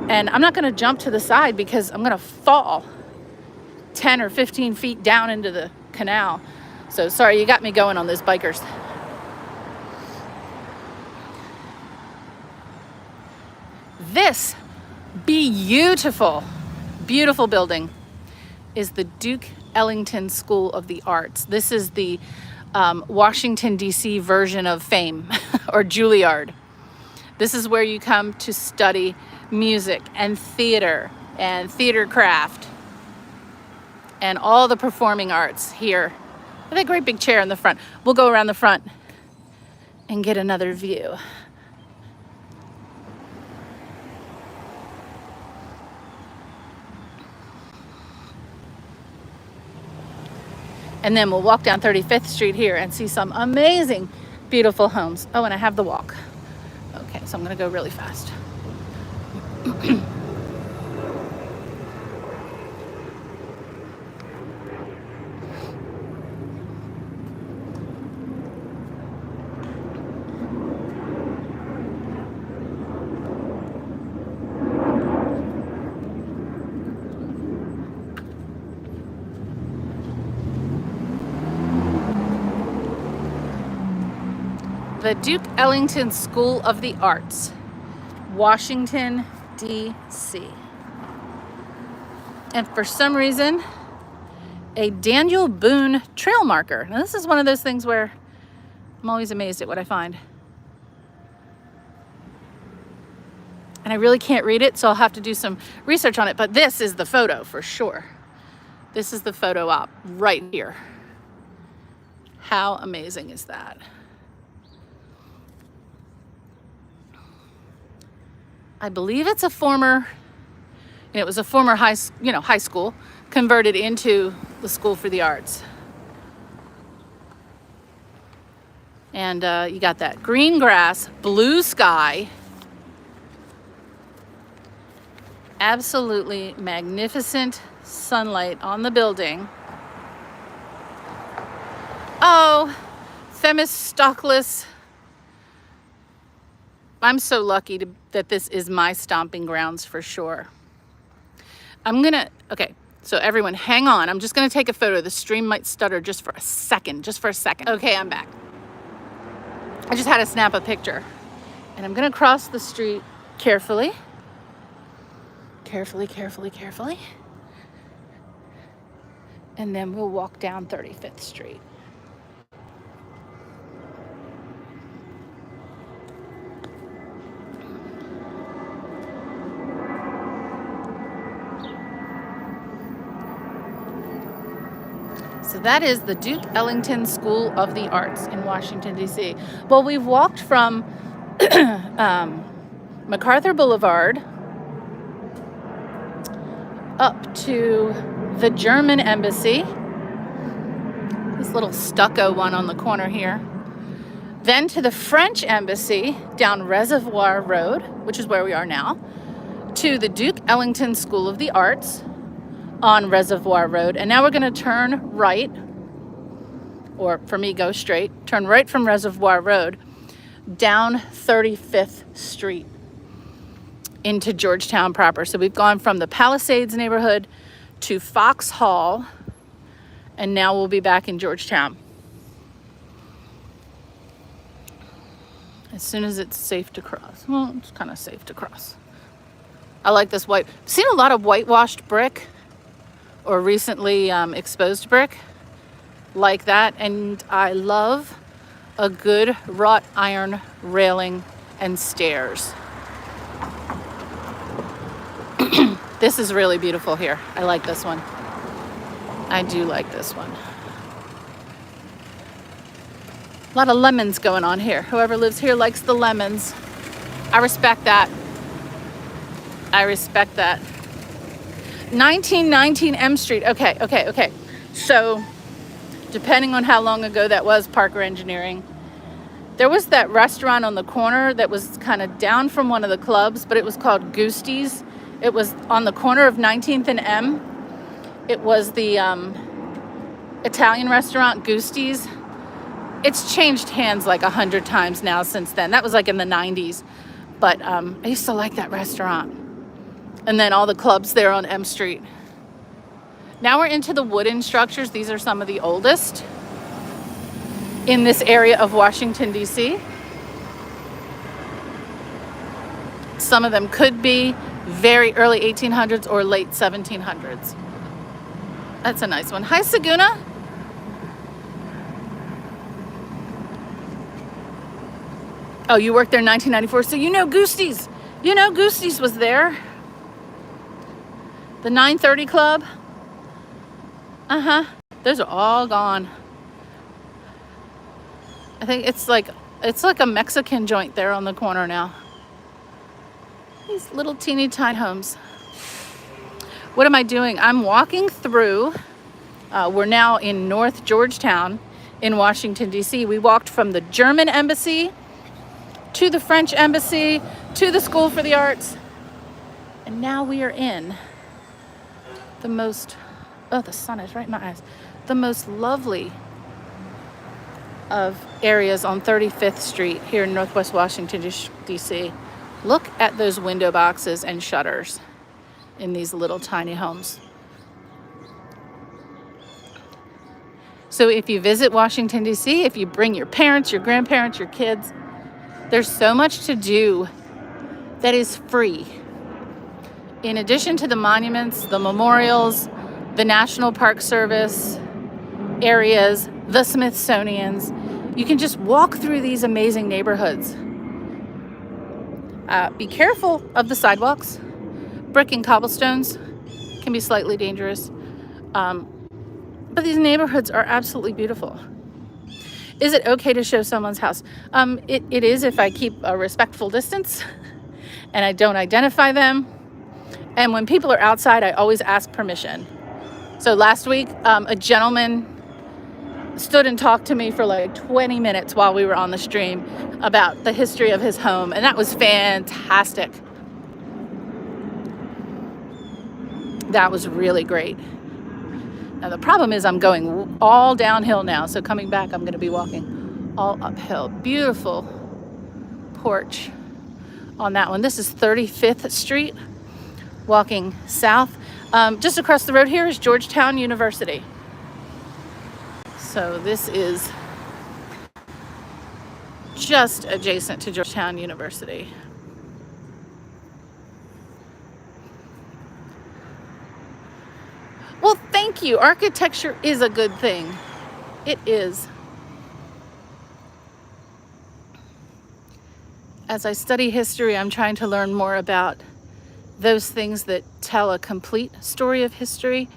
And I'm not gonna jump to the side because I'm gonna fall 10 or 15 feet down into the canal. So sorry, you got me going on those bikers. This beautiful, beautiful building is the Duke Ellington School of the Arts. This is the Washington, D.C. version of Fame or Juilliard. This is where you come to study music and theater craft and all the performing arts here. With a great big chair in the front. We'll go around the front and get another view. And then we'll walk down 35th Street here and see some amazing, beautiful homes. Oh, and I have the walk. Okay, so I'm gonna go really fast. The Duke Ellington School of the Arts, Washington, D.C. And for some reason, a Daniel Boone trail marker. Now this is one of those things where I'm always amazed at what I find. And I really can't read it, so I'll have to do some research on it. But this is the photo for sure. This is the photo op right here. How amazing is that? I believe it's a former, it was a former high school converted into the School for the Arts. And you got that green grass, blue sky, absolutely magnificent sunlight on the building. Oh, Themistocles. I'm so lucky that this is my stomping grounds for sure. Okay, so everyone hang on. I'm just gonna take a photo. The stream might stutter just for a second. Okay, I'm back. I just had to snap a picture. And I'm gonna cross the street carefully. Carefully. And then we'll walk down 35th Street. So that is the Duke Ellington School of the Arts in Washington, D.C. Well, we've walked from MacArthur Boulevard up to the German Embassy, this little stucco one on the corner here, Then to the French Embassy down Reservoir Road, which is where we are now, to the Duke Ellington School of the Arts on Reservoir Road. And now we're going to turn right, or for me, go straight, turn right from Reservoir Road down 35th Street into Georgetown proper. So we've gone from the Palisades neighborhood to Foxhall, and now we'll be back in Georgetown. As soon as it's safe to cross. Well, it's kind of safe to cross. I like this white. I've seen a lot of whitewashed brick or recently exposed brick like that, and I love a good wrought iron railing and stairs. This is really beautiful here. I like this one. I do like this one. A lot of lemons going on here. Whoever lives here likes the lemons. I respect that. I respect that. 1919 M Street. Okay. So, depending on how long ago that was, Parker Engineering, there was that restaurant on the corner that was kind of down from one of the clubs, but it was called Gusti's. It was on the corner of 19th and M. It was the Italian restaurant, Gusti's. It's changed hands like 100 times now since then. That was like in the 90s. But I used to like that restaurant. And then all the clubs there on M Street. Now we're into the wooden structures. These are some of the oldest in this area of Washington, D.C. Some of them could be very early 1800s or late 1700s. That's a nice one. Hi, Saguna. Oh, you worked there in 1994, so you know Gusti's. You know Gusti's was there. The 930 Club. Those are all gone. I think it's like a Mexican joint there on the corner now. These little teeny tiny homes. What am I doing? I'm walking through. We're now in North Georgetown in Washington, D.C. We walked from the German embassy to the French embassy to the School for the Arts. And now we are in the most, the sun is right in my eyes, the most lovely of areas on 35th Street here in Northwest Washington, D.C. Look at those window boxes and shutters in these little tiny homes. So if you visit Washington, D.C., if you bring your parents, your grandparents, your kids, there's so much to do that is free. In addition to the monuments, the memorials, the National Park Service areas, the Smithsonian's, you can just walk through these amazing neighborhoods. Be careful of the sidewalks. Brick and cobblestones can be slightly dangerous. But these neighborhoods are absolutely beautiful. Is it okay to show someone's house? It is if I keep a respectful distance and I don't identify them. And when people are outside, I always ask permission. So last week, a gentleman stood and talked to me for like 20 minutes while we were on the stream about the history of his home, and that was fantastic. That was really great. Now the problem is I'm going all downhill now, so coming back I'm going to be walking all uphill. Beautiful porch on that one. This is 35th Street, walking south. Just across the road here is Georgetown University. So this is just adjacent to Georgetown University. Well, thank you. Architecture is a good thing. It is. As I study history, I'm trying to learn more about those things that tell a complete story of history,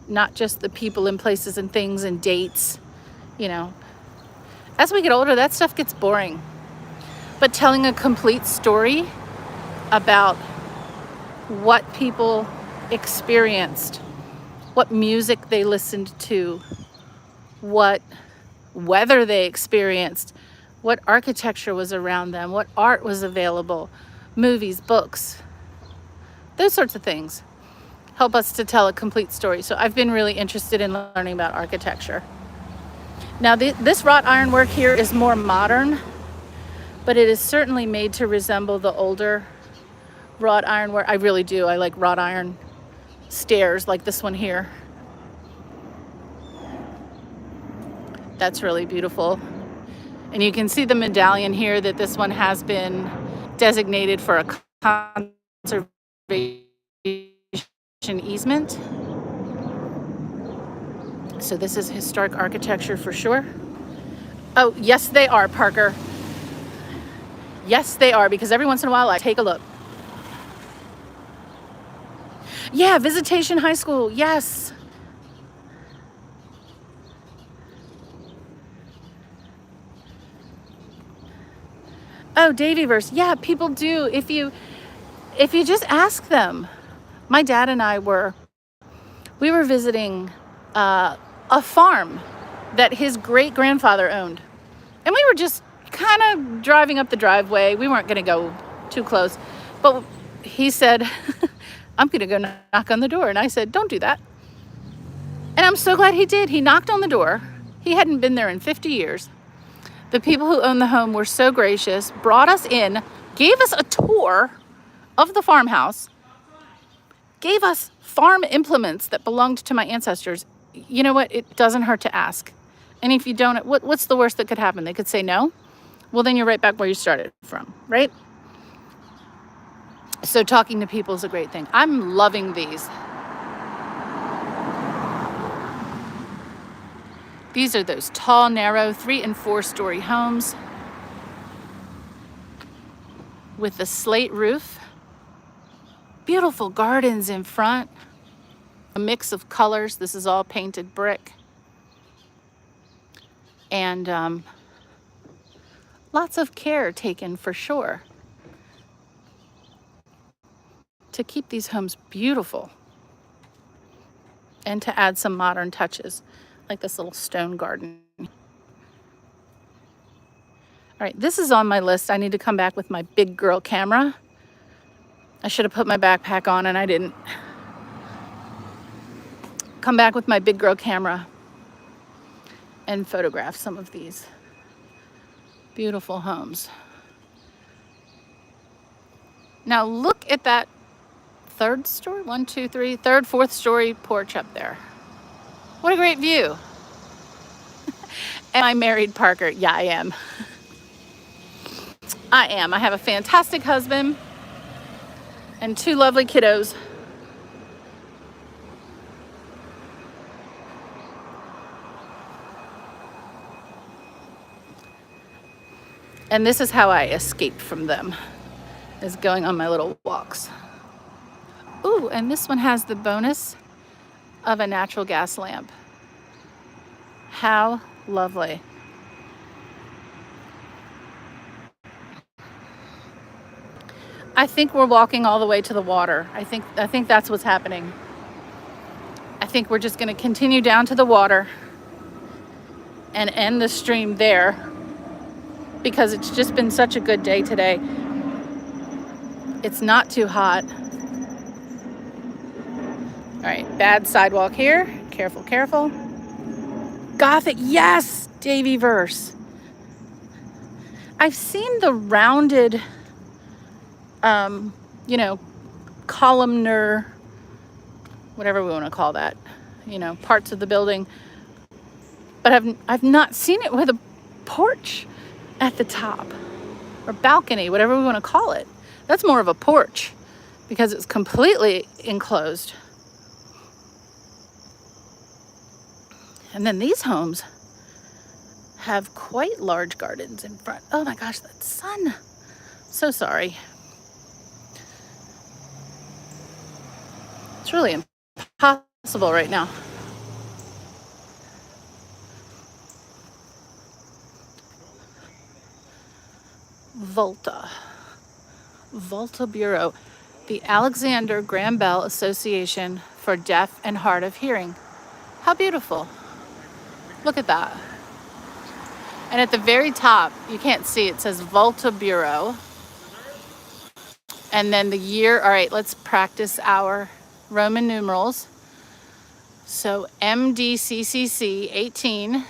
not just the people and places and things and dates. You know, as we get older, that stuff gets boring. But telling a complete story about what people experienced, what music they listened to, what weather they experienced, what architecture was around them, what art was available, movies, books, those sorts of things help us to tell a complete story. So I've been really interested in learning about architecture. Now this wrought iron work here is more modern, but it is certainly made to resemble the older wrought iron work. I really do. I like wrought iron stairs like this one here. That's really beautiful. And you can see the medallion here that this one has been designated for a conservation easement. So this is historic architecture for sure. Oh, yes, they are, Parker. Yes, they are, because every once in a while I take a look. Yeah, Visitation High School, yes. Oh, Davyverse, yeah, people do. If you just ask them. My dad and I were visiting a farm that his great-grandfather owned. And we were just kind of driving up the driveway. We weren't going to go too close. But he said, I'm going to go knock on the door. And I said, don't do that. And I'm so glad he did. He knocked on the door. He hadn't been there in 50 years. The people who owned the home were so gracious, brought us in, gave us a tour of the farmhouse, gave us farm implements that belonged to my ancestors. You know what? It doesn't hurt to ask. And if you don't, what's the worst that could happen? They could say no. Well, then you're right back where you started from, right? So talking to people is a great thing. I'm loving these. These are those tall, narrow 3- and 4-story homes with the slate roof. Beautiful gardens in front. A mix of colors. This is all painted brick. And lots of care taken for sure to keep these homes beautiful and to add some modern touches like this little stone garden. All right, this is on my list. I need to come back with my big girl camera. I should have put my backpack on and I didn't. Come back with my big girl camera and photograph some of these beautiful homes. Now look at that third story, 1, 2, 3, third, fourth story porch up there. What a great view. Am I married, Parker? Yeah, I am. I am. I have a fantastic husband and 2 lovely kiddos. And this is how I escaped from them, is going on my little walks. Ooh, and this one has the bonus of a natural gas lamp. How lovely. I think we're walking all the way to the water. I think that's what's happening. I think we're just going to continue down to the water and end the stream there, because it's just been such a good day today. It's not too hot. All right, bad sidewalk here. Careful, careful. Gothic, yes, Davyverse. I've seen the rounded, columnar, whatever we want to call that, parts of the building. But I've not seen it with a porch at the top, or balcony, whatever we want to call it. That's more of a porch because it's completely enclosed. And then these homes have quite large gardens in front. Oh my gosh, that sun. So sorry. It's really impossible right now. Volta Bureau, the Alexander Graham Bell Association for Deaf and Hard of Hearing. How beautiful. Look at that. And at the very top, you can't see, it says Volta Bureau. And then the year, all right, let's practice our Roman numerals. So MDCCC 18,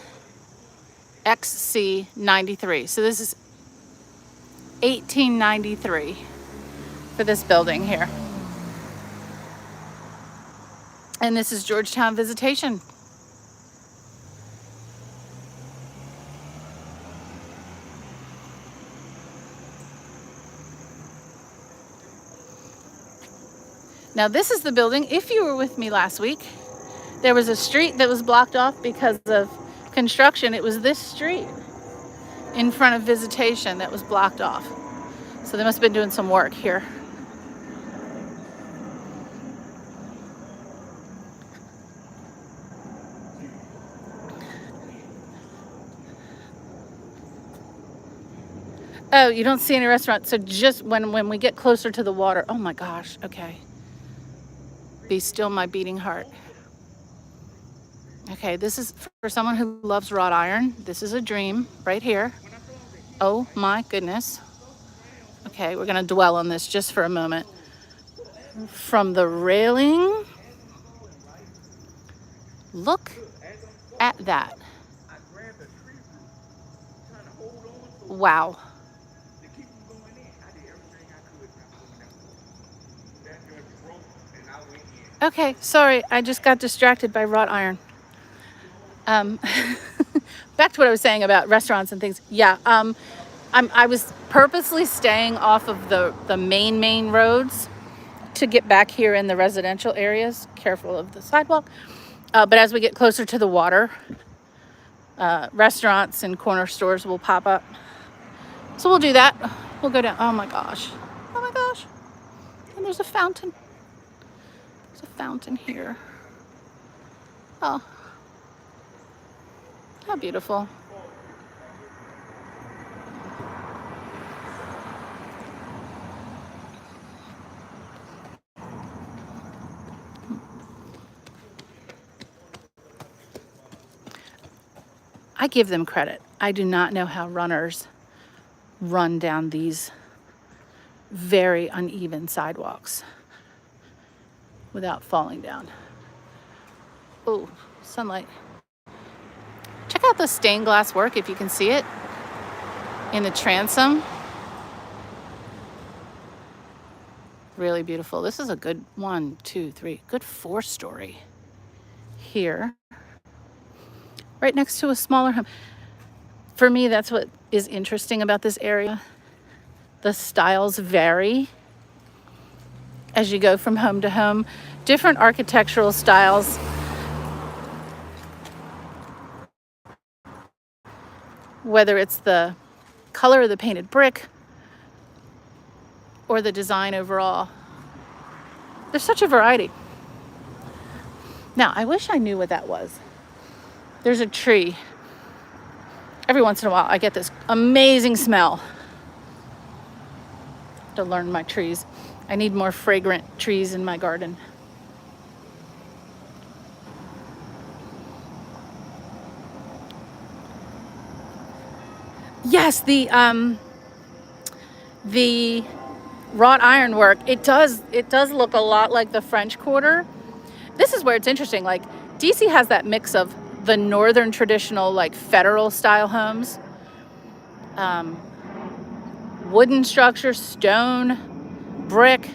XC 93. So this is 1893 for this building here. And this is Georgetown Visitation. Now this is the building, if you were with me last week, there was a street that was blocked off because of construction. It was this street in front of Visitation that was blocked off. So they must have been doing some work here. Oh, you don't see any restaurants. So just when we get closer to the water, oh my gosh, okay. Be still my beating heart. Okay, this is for someone who loves wrought iron. This is a dream right here. Oh my goodness. Okay, we're gonna dwell on this just for a moment. From the railing, look at that. Wow. Okay, sorry, I just got distracted by wrought iron. Back to what I was saying about restaurants and things. Yeah, I was purposely staying off of the main roads to get back here in the residential areas, careful of the sidewalk. But as we get closer to the water, restaurants and corner stores will pop up. So we'll do that. We'll go down. Oh my gosh. Oh my gosh. And there's a fountain. There's a fountain here. Oh. How beautiful. I give them credit. I do not know how runners run down these very uneven sidewalks without falling down. Oh, sunlight. Check out the stained glass work if you can see it in the transom. Really beautiful. This is a good 1, 2, 3, good 4-story here. Right next to a smaller home. For me, that's what is interesting about this area. The styles vary as you go from home to home. Different architectural styles. Whether it's the color of the painted brick or the design overall. There's such a variety. Now, I wish I knew what that was. There's a tree. Every once in a while, I get this amazing smell. To learn my trees. I need more fragrant trees in my garden. Yes, the wrought iron work, it does look a lot like the French Quarter. This is where it's interesting. Like DC has that mix of the northern traditional, like federal style homes, wooden structure, stone, brick,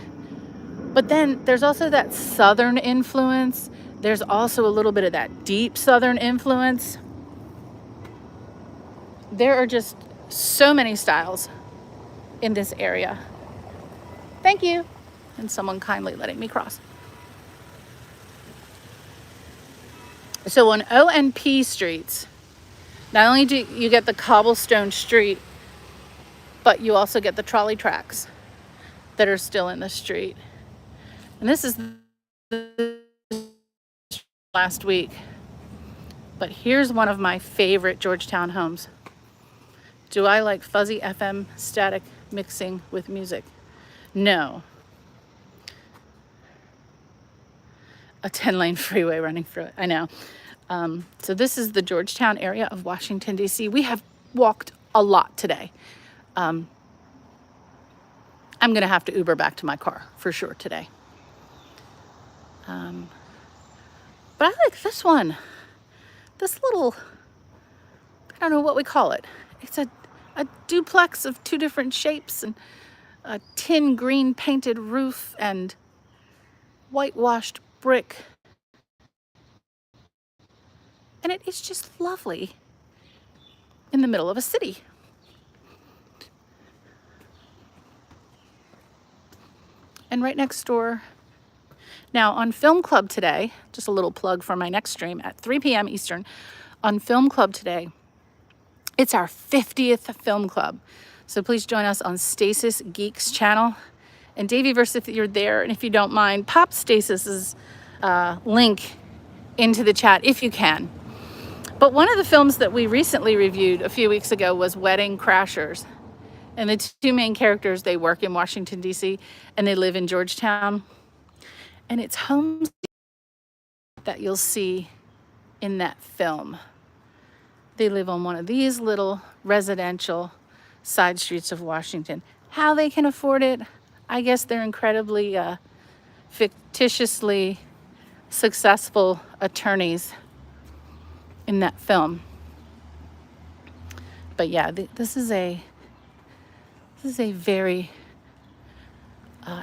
but then there's also that southern influence. There's also a little bit of that deep southern influence. There are just so many styles in this area. Thank you. And someone kindly letting me cross. So on O and P streets, not only do you get the cobblestone street, but you also get the trolley tracks that are still in the street. And this is the last week. But here's one of my favorite Georgetown homes. Do I like fuzzy FM static mixing with music? No. A 10-lane freeway running through it. I know. So this is the Georgetown area of Washington, D.C. We have walked a lot today. I'm going to have to Uber back to my car for sure today. But I like this one. This little, I don't know what we call it. It's a duplex of two different shapes and a tin green painted roof and whitewashed brick. And it is just lovely in the middle of a city. And right next door. Now on Film Club today, just a little plug for my next stream at 3 p.m. Eastern, on Film Club today, it's our 50th Film Club. So please join us on Stasis Geeks channel. And Daveyverse, if you're there and if you don't mind, pop Stasis's link into the chat if you can. But one of the films that we recently reviewed a few weeks ago was Wedding Crashers. And the two main characters, they work in Washington, D.C., and they live in Georgetown. And it's homes that you'll see in that film. They live on one of these little residential side streets of Washington. How they can afford it, I guess they're incredibly fictitiously successful attorneys in that film. But yeah, this is a very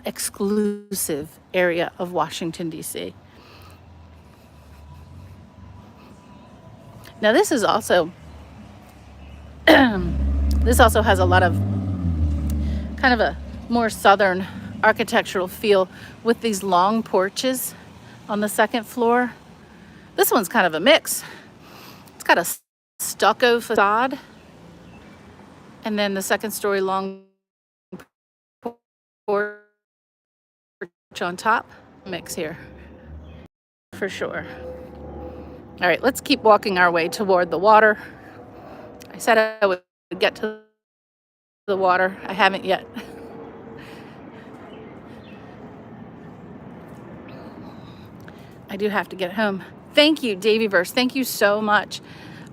exclusive area of Washington, D.C. Now this is also, this also has a lot of kind of a more southern architectural feel with these long porches on the second floor. This one's kind of a mix. It's got a stucco facade and then the second story long porch on top. Mix here for sure. All right, let's keep walking our way toward the water. I said I would get to the water. I haven't yet. I do have to get home. Thank you, Daveyverse. Thank you so much.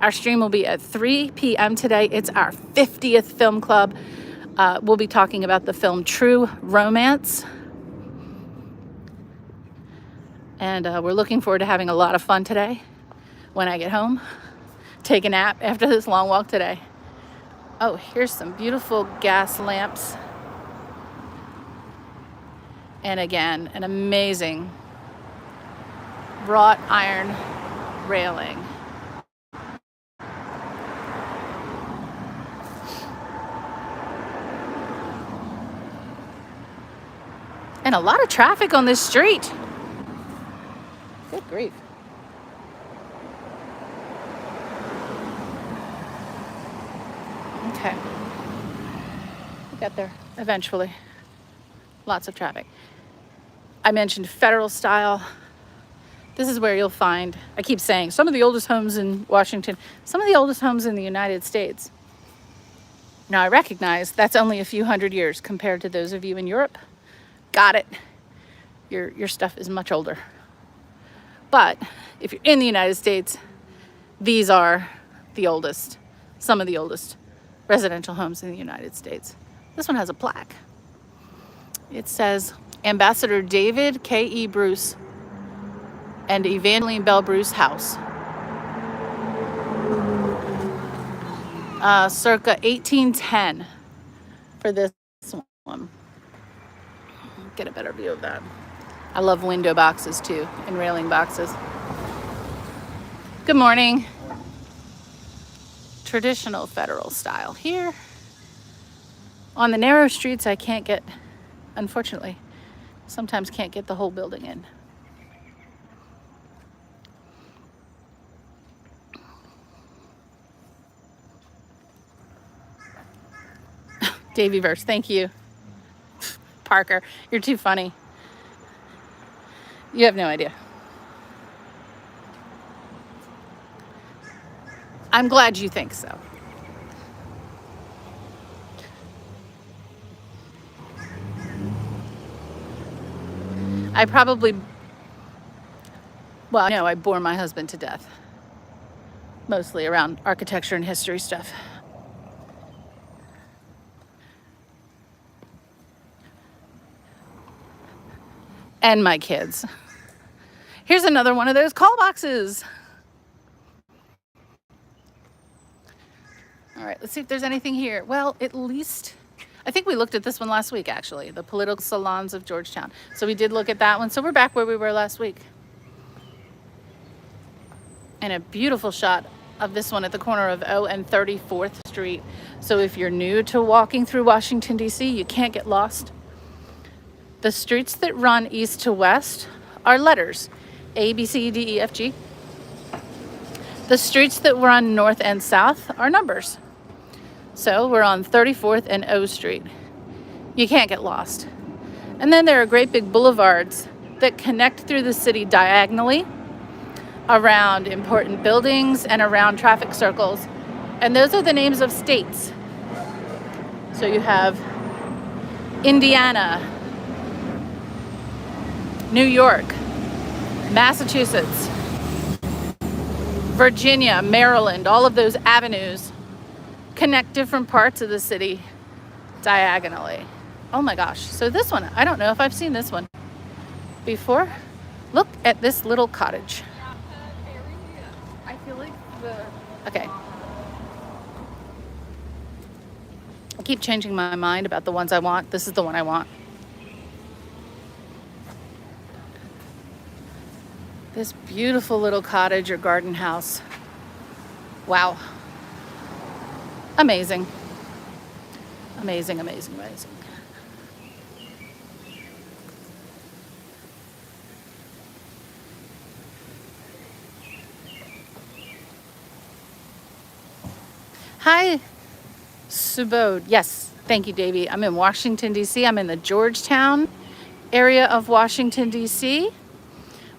Our stream will be at 3 p.m. today. It's our 50th Film Club. We'll be talking about the film True Romance. And we're looking forward to having a lot of fun today when I get home. Take a nap after this long walk today. Oh, here's some beautiful gas lamps. And again, an amazing wrought iron railing. And a lot of traffic on this street. Good grief. Okay. We got there eventually. Lots of traffic. I mentioned federal style. This is where you'll find, I keep saying, some of the oldest homes in Washington, some of the oldest homes in the United States. Now, I recognize that's only a few hundred years compared to those of you in Europe. Got it. Your stuff is much older. But if you're in the United States, these are the oldest, some of the oldest residential homes in the United States. This one has a plaque. It says, Ambassador David K.E. Bruce and Evangeline Bell Bruce House. Circa 1810 for this one. Get a better view of that. I love window boxes too, and railing boxes. Good morning. Traditional federal style here. On the narrow streets, I can't get, unfortunately, sometimes can't get the whole building in. Daveyverse, thank you. Parker, you're too funny. You have no idea. I'm glad you think so. I probably, well, no, I bore my husband to death. Mostly around architecture and history stuff. and my kids. Here's another one of those call boxes. All right, let's see if there's anything here. Well, at least, I think we looked at this one last week, actually, the political salons of Georgetown. So we did look at that one. So we're back where we were last week. And a beautiful shot of this one at the corner of O and 34th Street. So if you're new to walking through Washington, D.C., you can't get lost. The streets that run east to west are letters, A, B, C, D, E, F, G. The streets that run north and south are numbers. So we're on 34th and O Street. You can't get lost. And then there are great big boulevards that connect through the city diagonally around important buildings and around traffic circles. And those are the names of states. So you have Indiana, New York, Massachusetts, Virginia, Maryland, all of those avenues connect different parts of the city diagonally. Oh my gosh. So this one, I don't know if I've seen this one before. Look at this little cottage. I feel like okay. I keep changing my mind about the ones I want. This is the one I want. This beautiful little cottage or garden house. Wow. Amazing. Amazing, amazing, amazing. Hi, Subodh. Yes, thank you, Davey. I'm in Washington, D.C. I'm in the Georgetown area of Washington, D.C.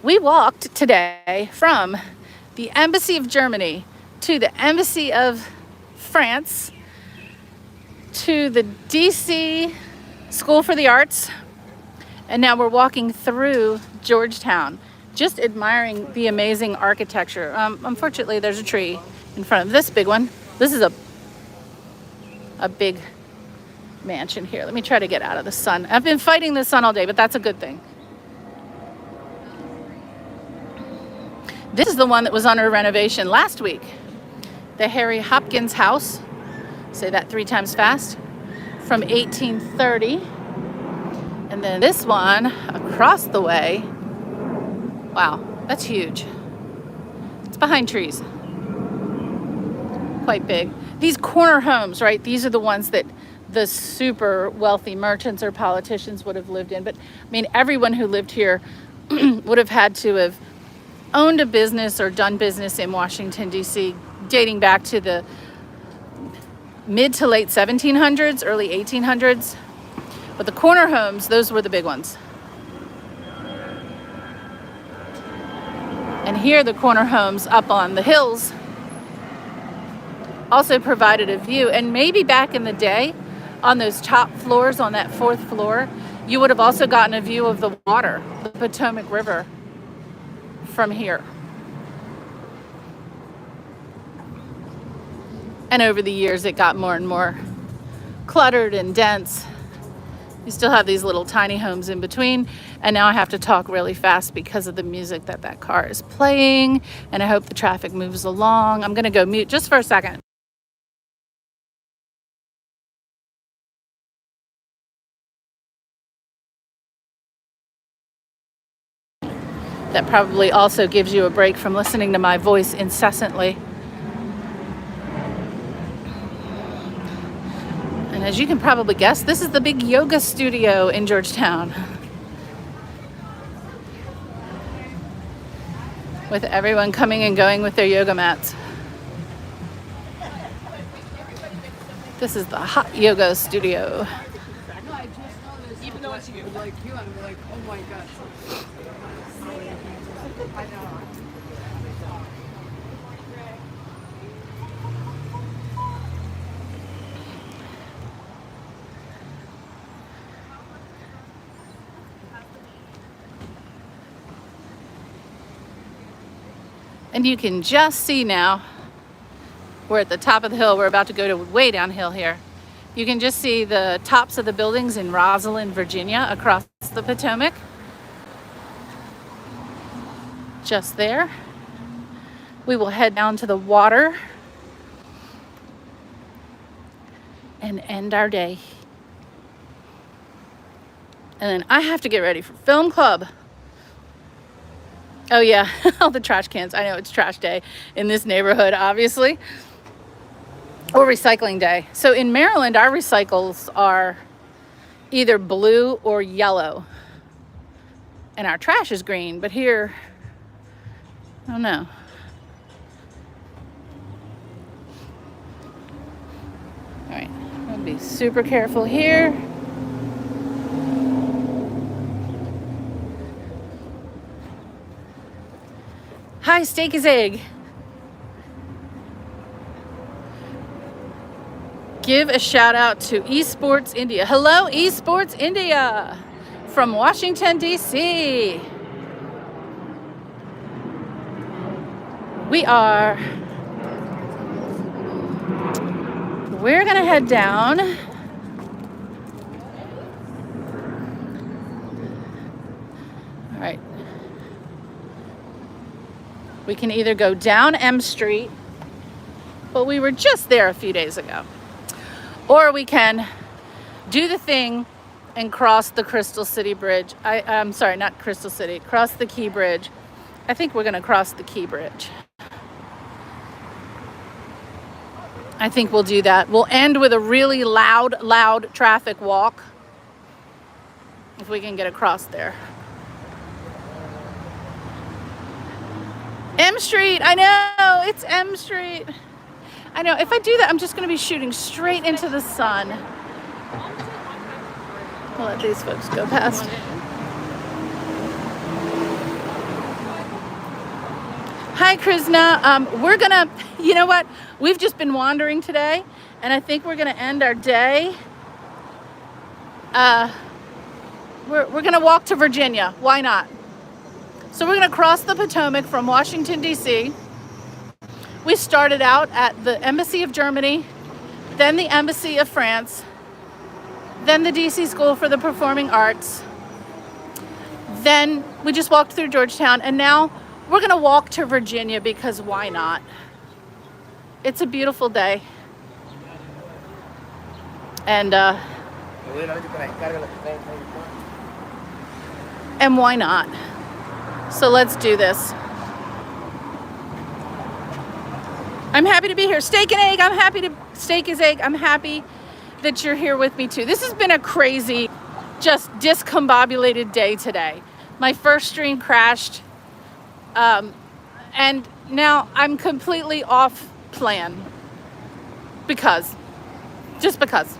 We walked today from the Embassy of Germany to the Embassy of France to the DC School for the Arts, and now we're walking through Georgetown, just admiring the amazing architecture. Unfortunately, there's a tree in front of this big one. This is a big mansion here. Let me try to get out of the sun. I've been fighting the sun all day, but that's a good thing. This is the one that was under renovation last week. The Harry Hopkins house, say that 3 times fast, from 1830. And then this one across the way, wow, that's huge. It's behind trees, quite big. These corner homes, right, these are the ones that the super wealthy merchants or politicians would have lived in. But I mean, everyone who lived here would have had to have owned a business or done business in Washington, D.C., dating back to the mid to late 1700s, early 1800s. But the corner homes, those were the big ones. And here the corner homes up on the hills also provided a view. And maybe back in the day, on those top floors, on that 4th floor, you would have also gotten a view of the water, the Potomac River, from here. And over the years, it got more and more cluttered and dense. You still have these little tiny homes in between. And now I have to talk really fast because of the music that car is playing. And I hope the traffic moves along. I'm going to go mute just for a second. That probably also gives you a break from listening to my voice incessantly. And as you can probably guess, this is the big yoga studio in Georgetown, with everyone coming and going with their yoga mats. This is the hot yoga studio. No, I just noticed. Even though it's like you, I'm like, oh my god. I know. And you can just see now, we're at the top of the hill. We're about to go to way downhill here. You can just see the tops of the buildings in Rosalind, Virginia, across the Potomac. just there. We will head down to the water and end our day. And then I have to get ready for film club. Oh yeah, all the trash cans. I know it's trash day in this neighborhood, obviously. Or recycling day. So in Maryland, our recycles are either blue or yellow. And our trash is green, but here, I don't know. All right, I'm gonna be super careful here. Hi, Steak is Egg. Give a shout out to Esports India. Hello, Esports India from Washington, D.C. We're gonna head down. All right. We can either go down M Street, but we were just there a few days ago, or we can do the thing and cross the Crystal City Bridge. I'm sorry, not Crystal City, cross the Key Bridge. I think we're gonna cross the Key Bridge. I think we'll do that. We'll end with a really loud traffic walk if we can get across there. M Street, I know, it's M Street. I know, if I do that, I'm just gonna be shooting straight into the sun. We'll let these folks go past. Hi, Krishna. We're gonna, you know what? We've just been wandering today, and I think we're gonna end our day. We're gonna walk to Virginia. Why not? So we're gonna cross the Potomac from Washington, D.C. We started out at the Embassy of Germany, then the Embassy of France, then the D.C. School for the Performing Arts. Then we just walked through Georgetown, and now we're gonna walk to Virginia because why not? It's a beautiful day. And why not? So let's do this. I'm happy to be here. Steak and Egg, Steak is Egg. I'm happy that you're here with me too. This has been a crazy, just discombobulated day today. My first stream crashed, and now I'm completely off plan just because.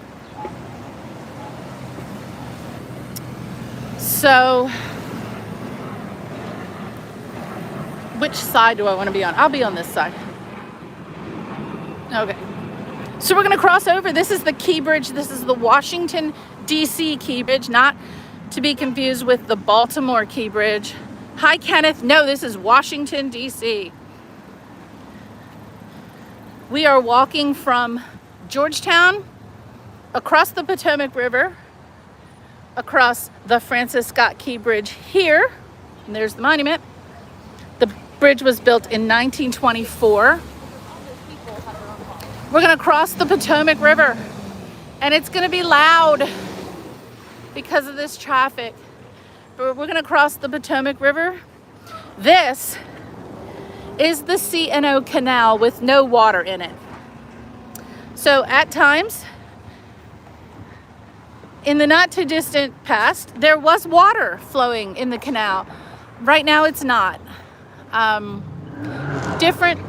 So, which side do I want to be on? I'll be on this side. Okay. So we're going to cross over. This is the Key Bridge. This is the Washington, D.C. Key Bridge, not to be confused with the Baltimore Key Bridge. Hi, Kenneth. No, this is Washington, D.C. We are walking from Georgetown across the Potomac River, across the Francis Scott Key Bridge here, and there's the monument. The bridge was built in 1924. We're gonna cross the Potomac River, and it's gonna be loud because of this traffic. But we're gonna cross the Potomac River. This is the C&O Canal with no water in it. So at times, in the not too distant past, there was water flowing in the canal. Right now it's not. Different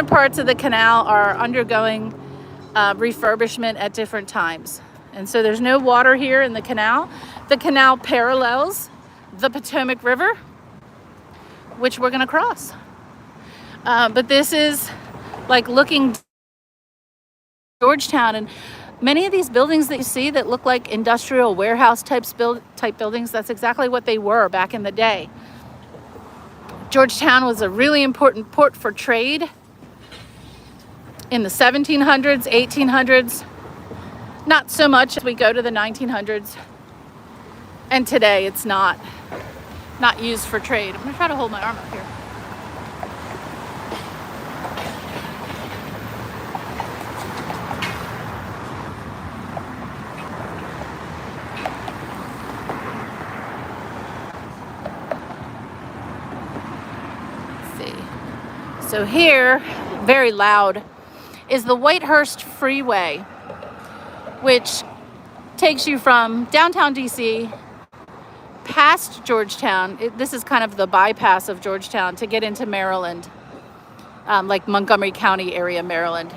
parts of the canal are undergoing refurbishment at different times. And so there's no water here in the canal. The canal parallels the Potomac River, which we're gonna cross. But this is like looking Georgetown, and many of these buildings that you see that look like industrial warehouse type buildings, that's exactly what they were back in the day. Georgetown was a really important port for trade in the 1700s, 1800s, not so much as we go to the 1900s, and today it's not. not used for trade. I'm gonna try to hold my arm up here. So here, very loud, is the Whitehurst Freeway, which takes you from downtown DC past Georgetown. This is kind of the bypass of Georgetown to get into Maryland, like Montgomery County area, Maryland.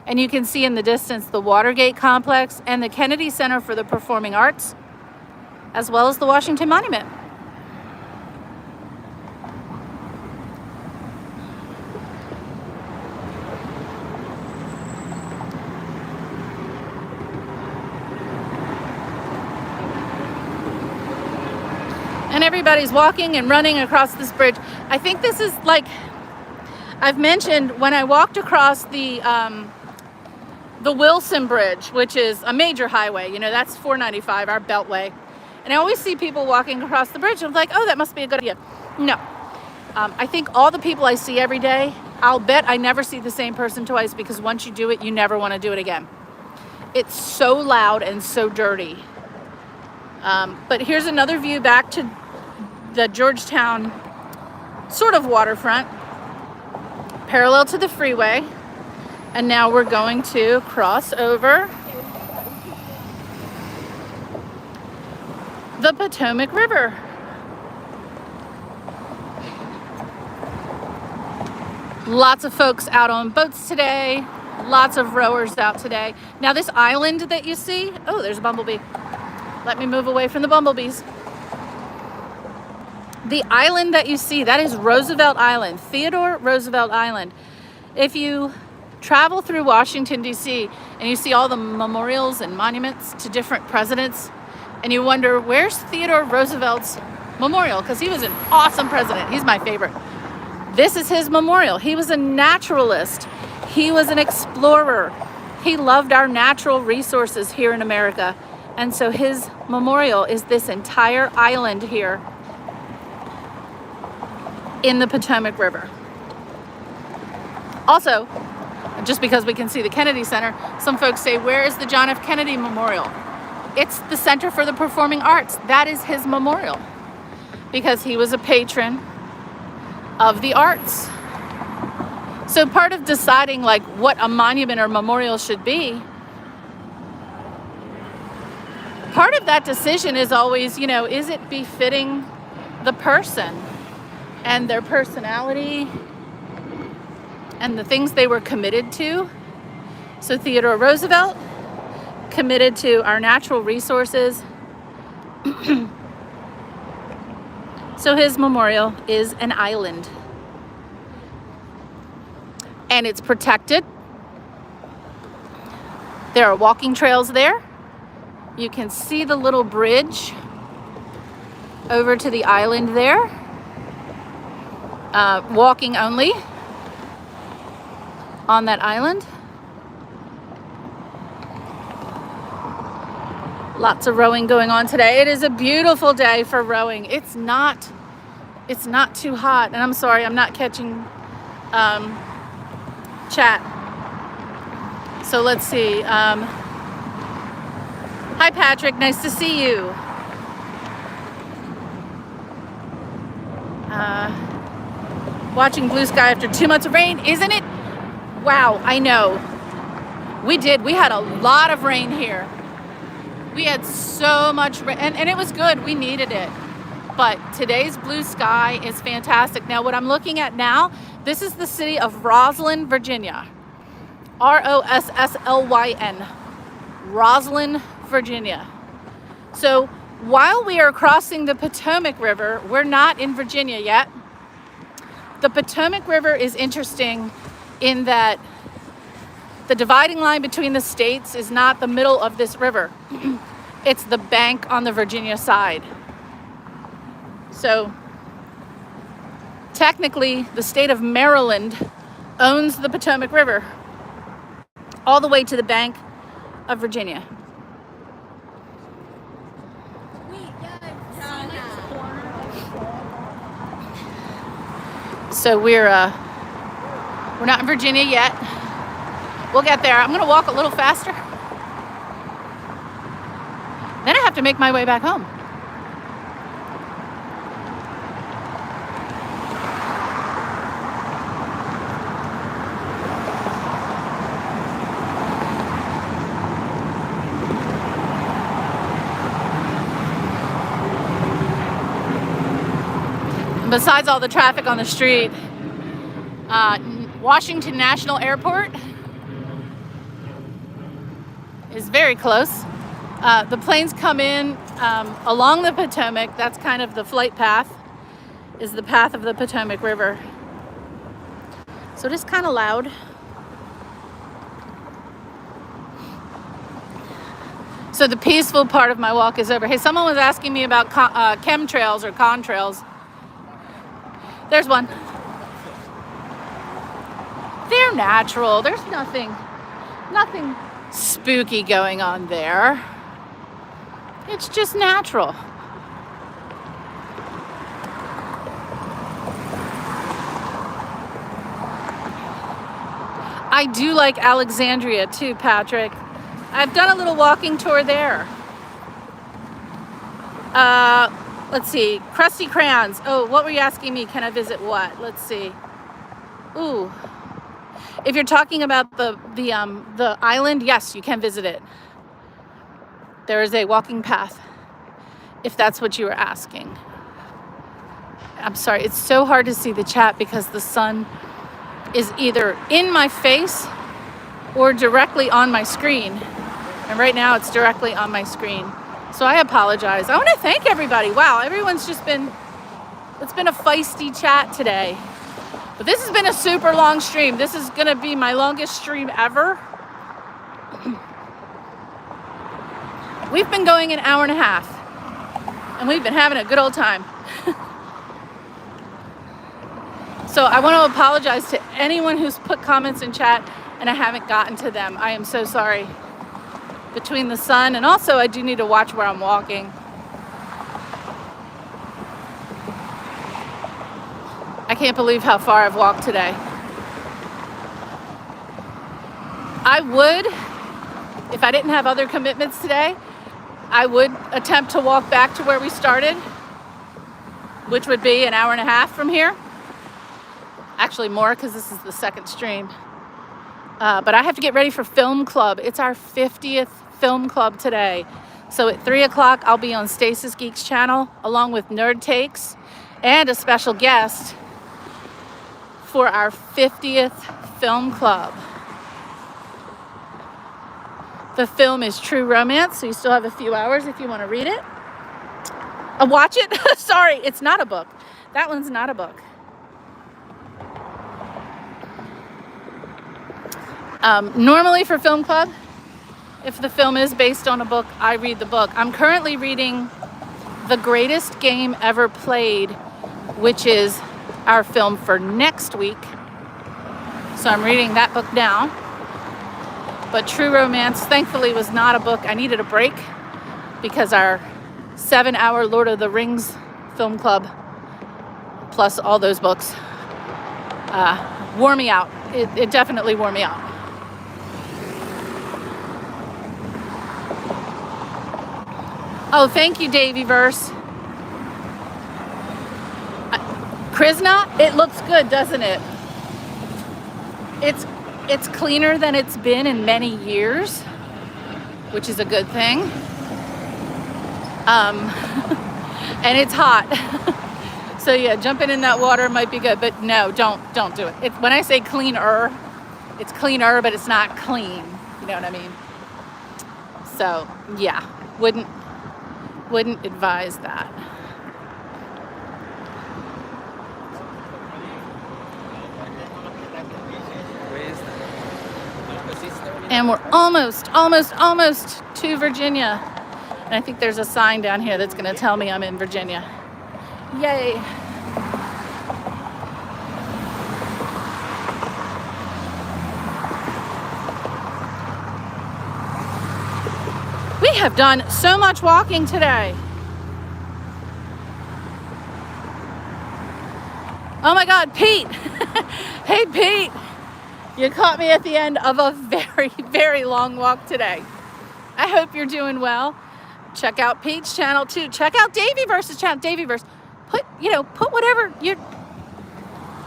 And you can see in the distance the Watergate Complex and the Kennedy Center for the Performing Arts, as well as the Washington Monument. And everybody's walking and running across this bridge. I think this is like, I've mentioned when I walked across the Wilson Bridge, which is a major highway, you know, that's 495, our beltway. And I always see people walking across the bridge. And I'm like, oh, that must be a good idea. No. I think all the people I see every day, I'll bet I never see the same person twice, because once you do it, you never want to do it again. It's so loud and so dirty. But here's another view back to the Georgetown sort of waterfront, parallel to the freeway. And now we're going to cross over the Potomac River. Lots of folks out on boats today. Lots of rowers out today. Now this island that you see, oh, there's a bumblebee. Let me move away from the bumblebees. The island that you see, that is Roosevelt Island, Theodore Roosevelt Island. If you travel through Washington, D.C., and you see all the memorials and monuments to different presidents, and you wonder, where's Theodore Roosevelt's memorial? Because he was an awesome president. He's my favorite. This is his memorial. He was a naturalist. He was an explorer. He loved our natural resources here in America. And so his memorial is this entire island here in the Potomac River. Also, just because we can see the Kennedy Center, some folks say, where is the John F. Kennedy Memorial? It's the Center for the Performing Arts. That is his memorial, because he was a patron of the arts. So part of deciding like what a monument or memorial should be, part of that decision is always, you know, is it befitting the person and their personality and the things they were committed to? So Theodore Roosevelt, committed to our natural resources. So his memorial is an island. And it's protected. There are walking trails there. You can see the little bridge over to the island there. Walking only on that island. Lots of rowing going on today. It is a beautiful day for rowing. It's not too hot. And I'm sorry, I'm not catching chat. So let's see. Hi, Patrick. Nice to see you. Watching blue sky after 2 months of rain, isn't it? Wow, I know. We did. We had a lot of rain here. We had so much rain, and it was good. We needed it. But today's blue sky is fantastic. Now, what I'm looking at now, this is the city of Roslyn, Virginia. Rosslyn, Roslyn, Virginia. So while we are crossing the Potomac River, we're not in Virginia yet. The Potomac River is interesting in that the dividing line between the states is not the middle of this river. It's the bank on the Virginia side. So technically, the state of Maryland owns the Potomac River all the way to the bank of Virginia. So we're not in Virginia yet. We'll get there. I'm gonna walk a little faster. Then I have to make my way back home. Besides all the traffic on the street, Washington National Airport is very close. The planes come in along the Potomac. That's kind of the flight path, is the path of the Potomac River. So it is kind of loud. So the peaceful part of my walk is over. Hey, someone was asking me about chemtrails or contrails. There's one. They're natural. There's nothing spooky going on there. It's just natural. I do like Alexandria too, Patrick. I've done a little walking tour there. Let's see, Krusty Crayons. Oh, what were you asking me? Can I visit what? Let's see. Ooh. If you're talking about the island, yes, you can visit it. There is a walking path, if that's what you were asking. I'm sorry, it's so hard to see the chat because the sun is either in my face or directly on my screen. And right now it's directly on my screen. So I apologize. I want to thank everybody. Wow, everyone's just been, it's been a feisty chat today. But this has been a super long stream. This is going to be my longest stream ever. We've been going an hour and a half. And we've been having a good old time. So I want to apologize to anyone who's put comments in chat and I haven't gotten to them. I am so sorry. Between the sun and also I do need to watch where I'm walking. I can't believe how far I've walked today. I would, if I didn't have other commitments today, I would attempt to walk back to where we started, which would be an hour and a half from here. Actually more, because this is the second stream. But I have to get ready for film club. It's our 50th film club today. So at 3 o'clock, I'll be on Stasis Geeks channel along with Nerd Takes and a special guest for our 50th film club. The film is True Romance, so you still have a few hours if you want to read it. Watch it. Sorry, it's not a book. That one's not a book. Normally for film club, if the film is based on a book, I read the book. I'm currently reading The Greatest Game Ever Played, which is our film for next week. So I'm reading that book now. But True Romance, thankfully, was not a book. I needed a break because our 7-hour Lord of the Rings film club, plus all those books, wore me out. It definitely wore me out. Oh, thank you, Davyverse. Krishna, it looks good, doesn't it? It's cleaner than it's been in many years, which is a good thing. And it's hot. So yeah, jumping in that water might be good, but no, don't do it. When I say cleaner, it's cleaner, but it's not clean. You know what I mean? So yeah, wouldn't advise that. And we're almost to Virginia. And I think there's a sign down here that's going to tell me I'm in Virginia. Yay. We have done so much walking today. Oh my God, Pete. Hey, Pete. You caught me at the end of a very, very long walk today. I hope you're doing well. Check out Pete's channel too. Check out Davyverse's channel. Davyverse. Put whatever you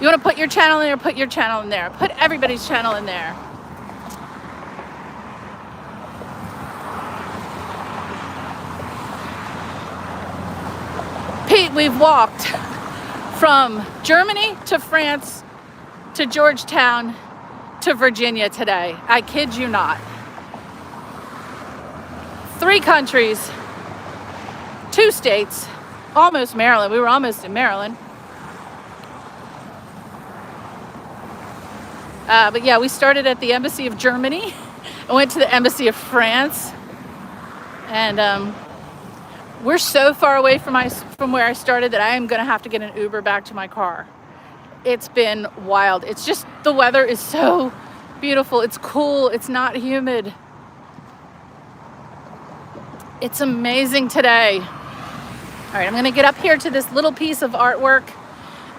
want to put your channel in there, put your channel in there. Put everybody's channel in there. Pete, we've walked from Germany to France to Georgetown to Virginia today. I kid you not. 3 countries, 2 states, almost Maryland. We were almost in Maryland. But yeah, we started at the Embassy of Germany and went to the Embassy of France. And we're so far away from where I started that I am going to have to get an Uber back to my car. It's been wild. It's just, the weather is so beautiful. It's cool. It's not humid. It's amazing today. All right, I'm going to get up here to this little piece of artwork,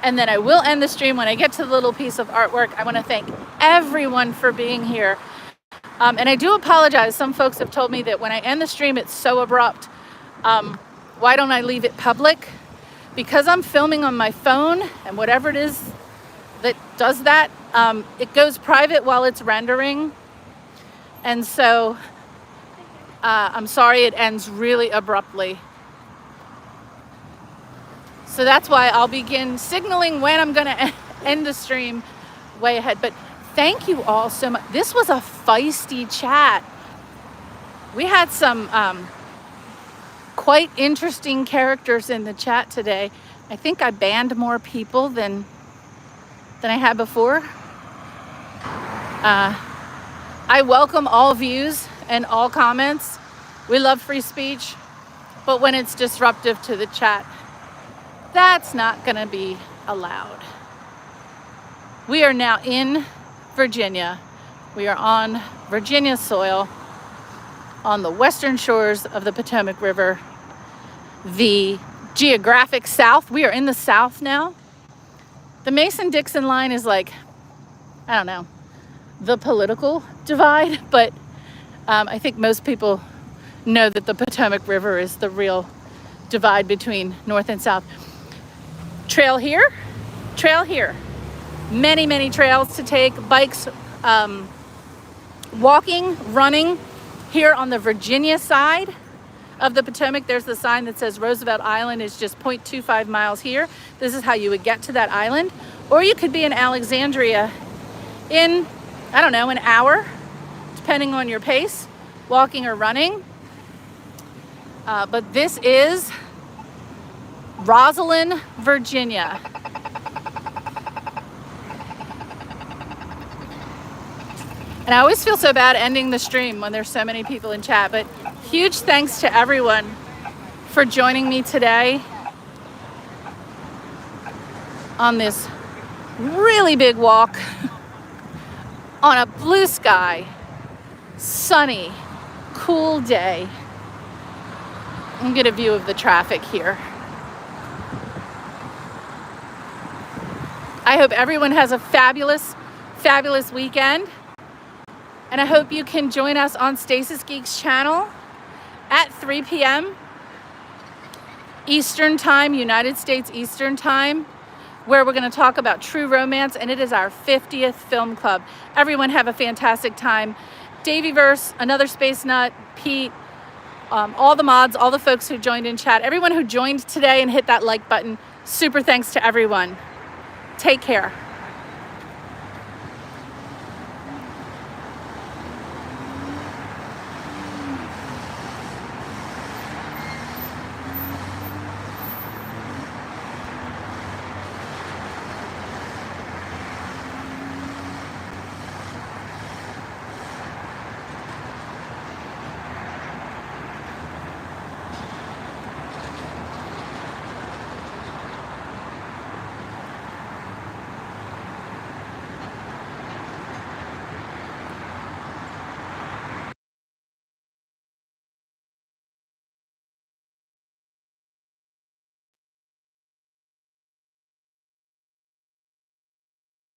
and then I will end the stream. When I get to the little piece of artwork, I want to thank everyone for being here. And I do apologize. Some folks have told me that when I end the stream, it's so abrupt. Why don't I leave it public? Because I'm filming on my phone, and whatever it is that does that, it goes private while it's rendering. And so I'm sorry it ends really abruptly. So that's why I'll begin signaling when I'm going to end the stream way ahead. But thank you all so much. This was a feisty chat. We had some quite interesting characters in the chat today. I think I banned more people than I had before. I welcome all views and all comments. We love free speech, but when it's disruptive to the chat, that's not going to be allowed. We are now in Virginia. We are on Virginia soil on the western shores of the Potomac River, the geographic South. We are in the South now. The Mason-Dixon line is like, I don't know, the political divide, but I think most people know that the Potomac River is the real divide between North and South. Trail here, trail here. Many, many trails to take, bikes, walking, running. Here on the Virginia side of the Potomac, there's the sign that says Roosevelt Island is just 0.25 miles here. This is how you would get to that island. Or you could be in Alexandria in, I don't know, an hour, depending on your pace, walking or running. But this is Rosslyn, Virginia. And I always feel so bad ending the stream when there's so many people in chat, but huge thanks to everyone for joining me today on this really big walk on a blue sky, sunny, cool day. I'll get a view of the traffic here. I hope everyone has a fabulous, fabulous weekend. And I hope you can join us on Stasis Geeks channel at 3 p.m. Eastern Time, United States Eastern Time, where we're going to talk about true romance, and it is our 50th film club. Everyone have a fantastic time. Davyverse, another space nut, Pete, all the mods, all the folks who joined in chat, everyone who joined today and hit that like button, super thanks to everyone. Take care.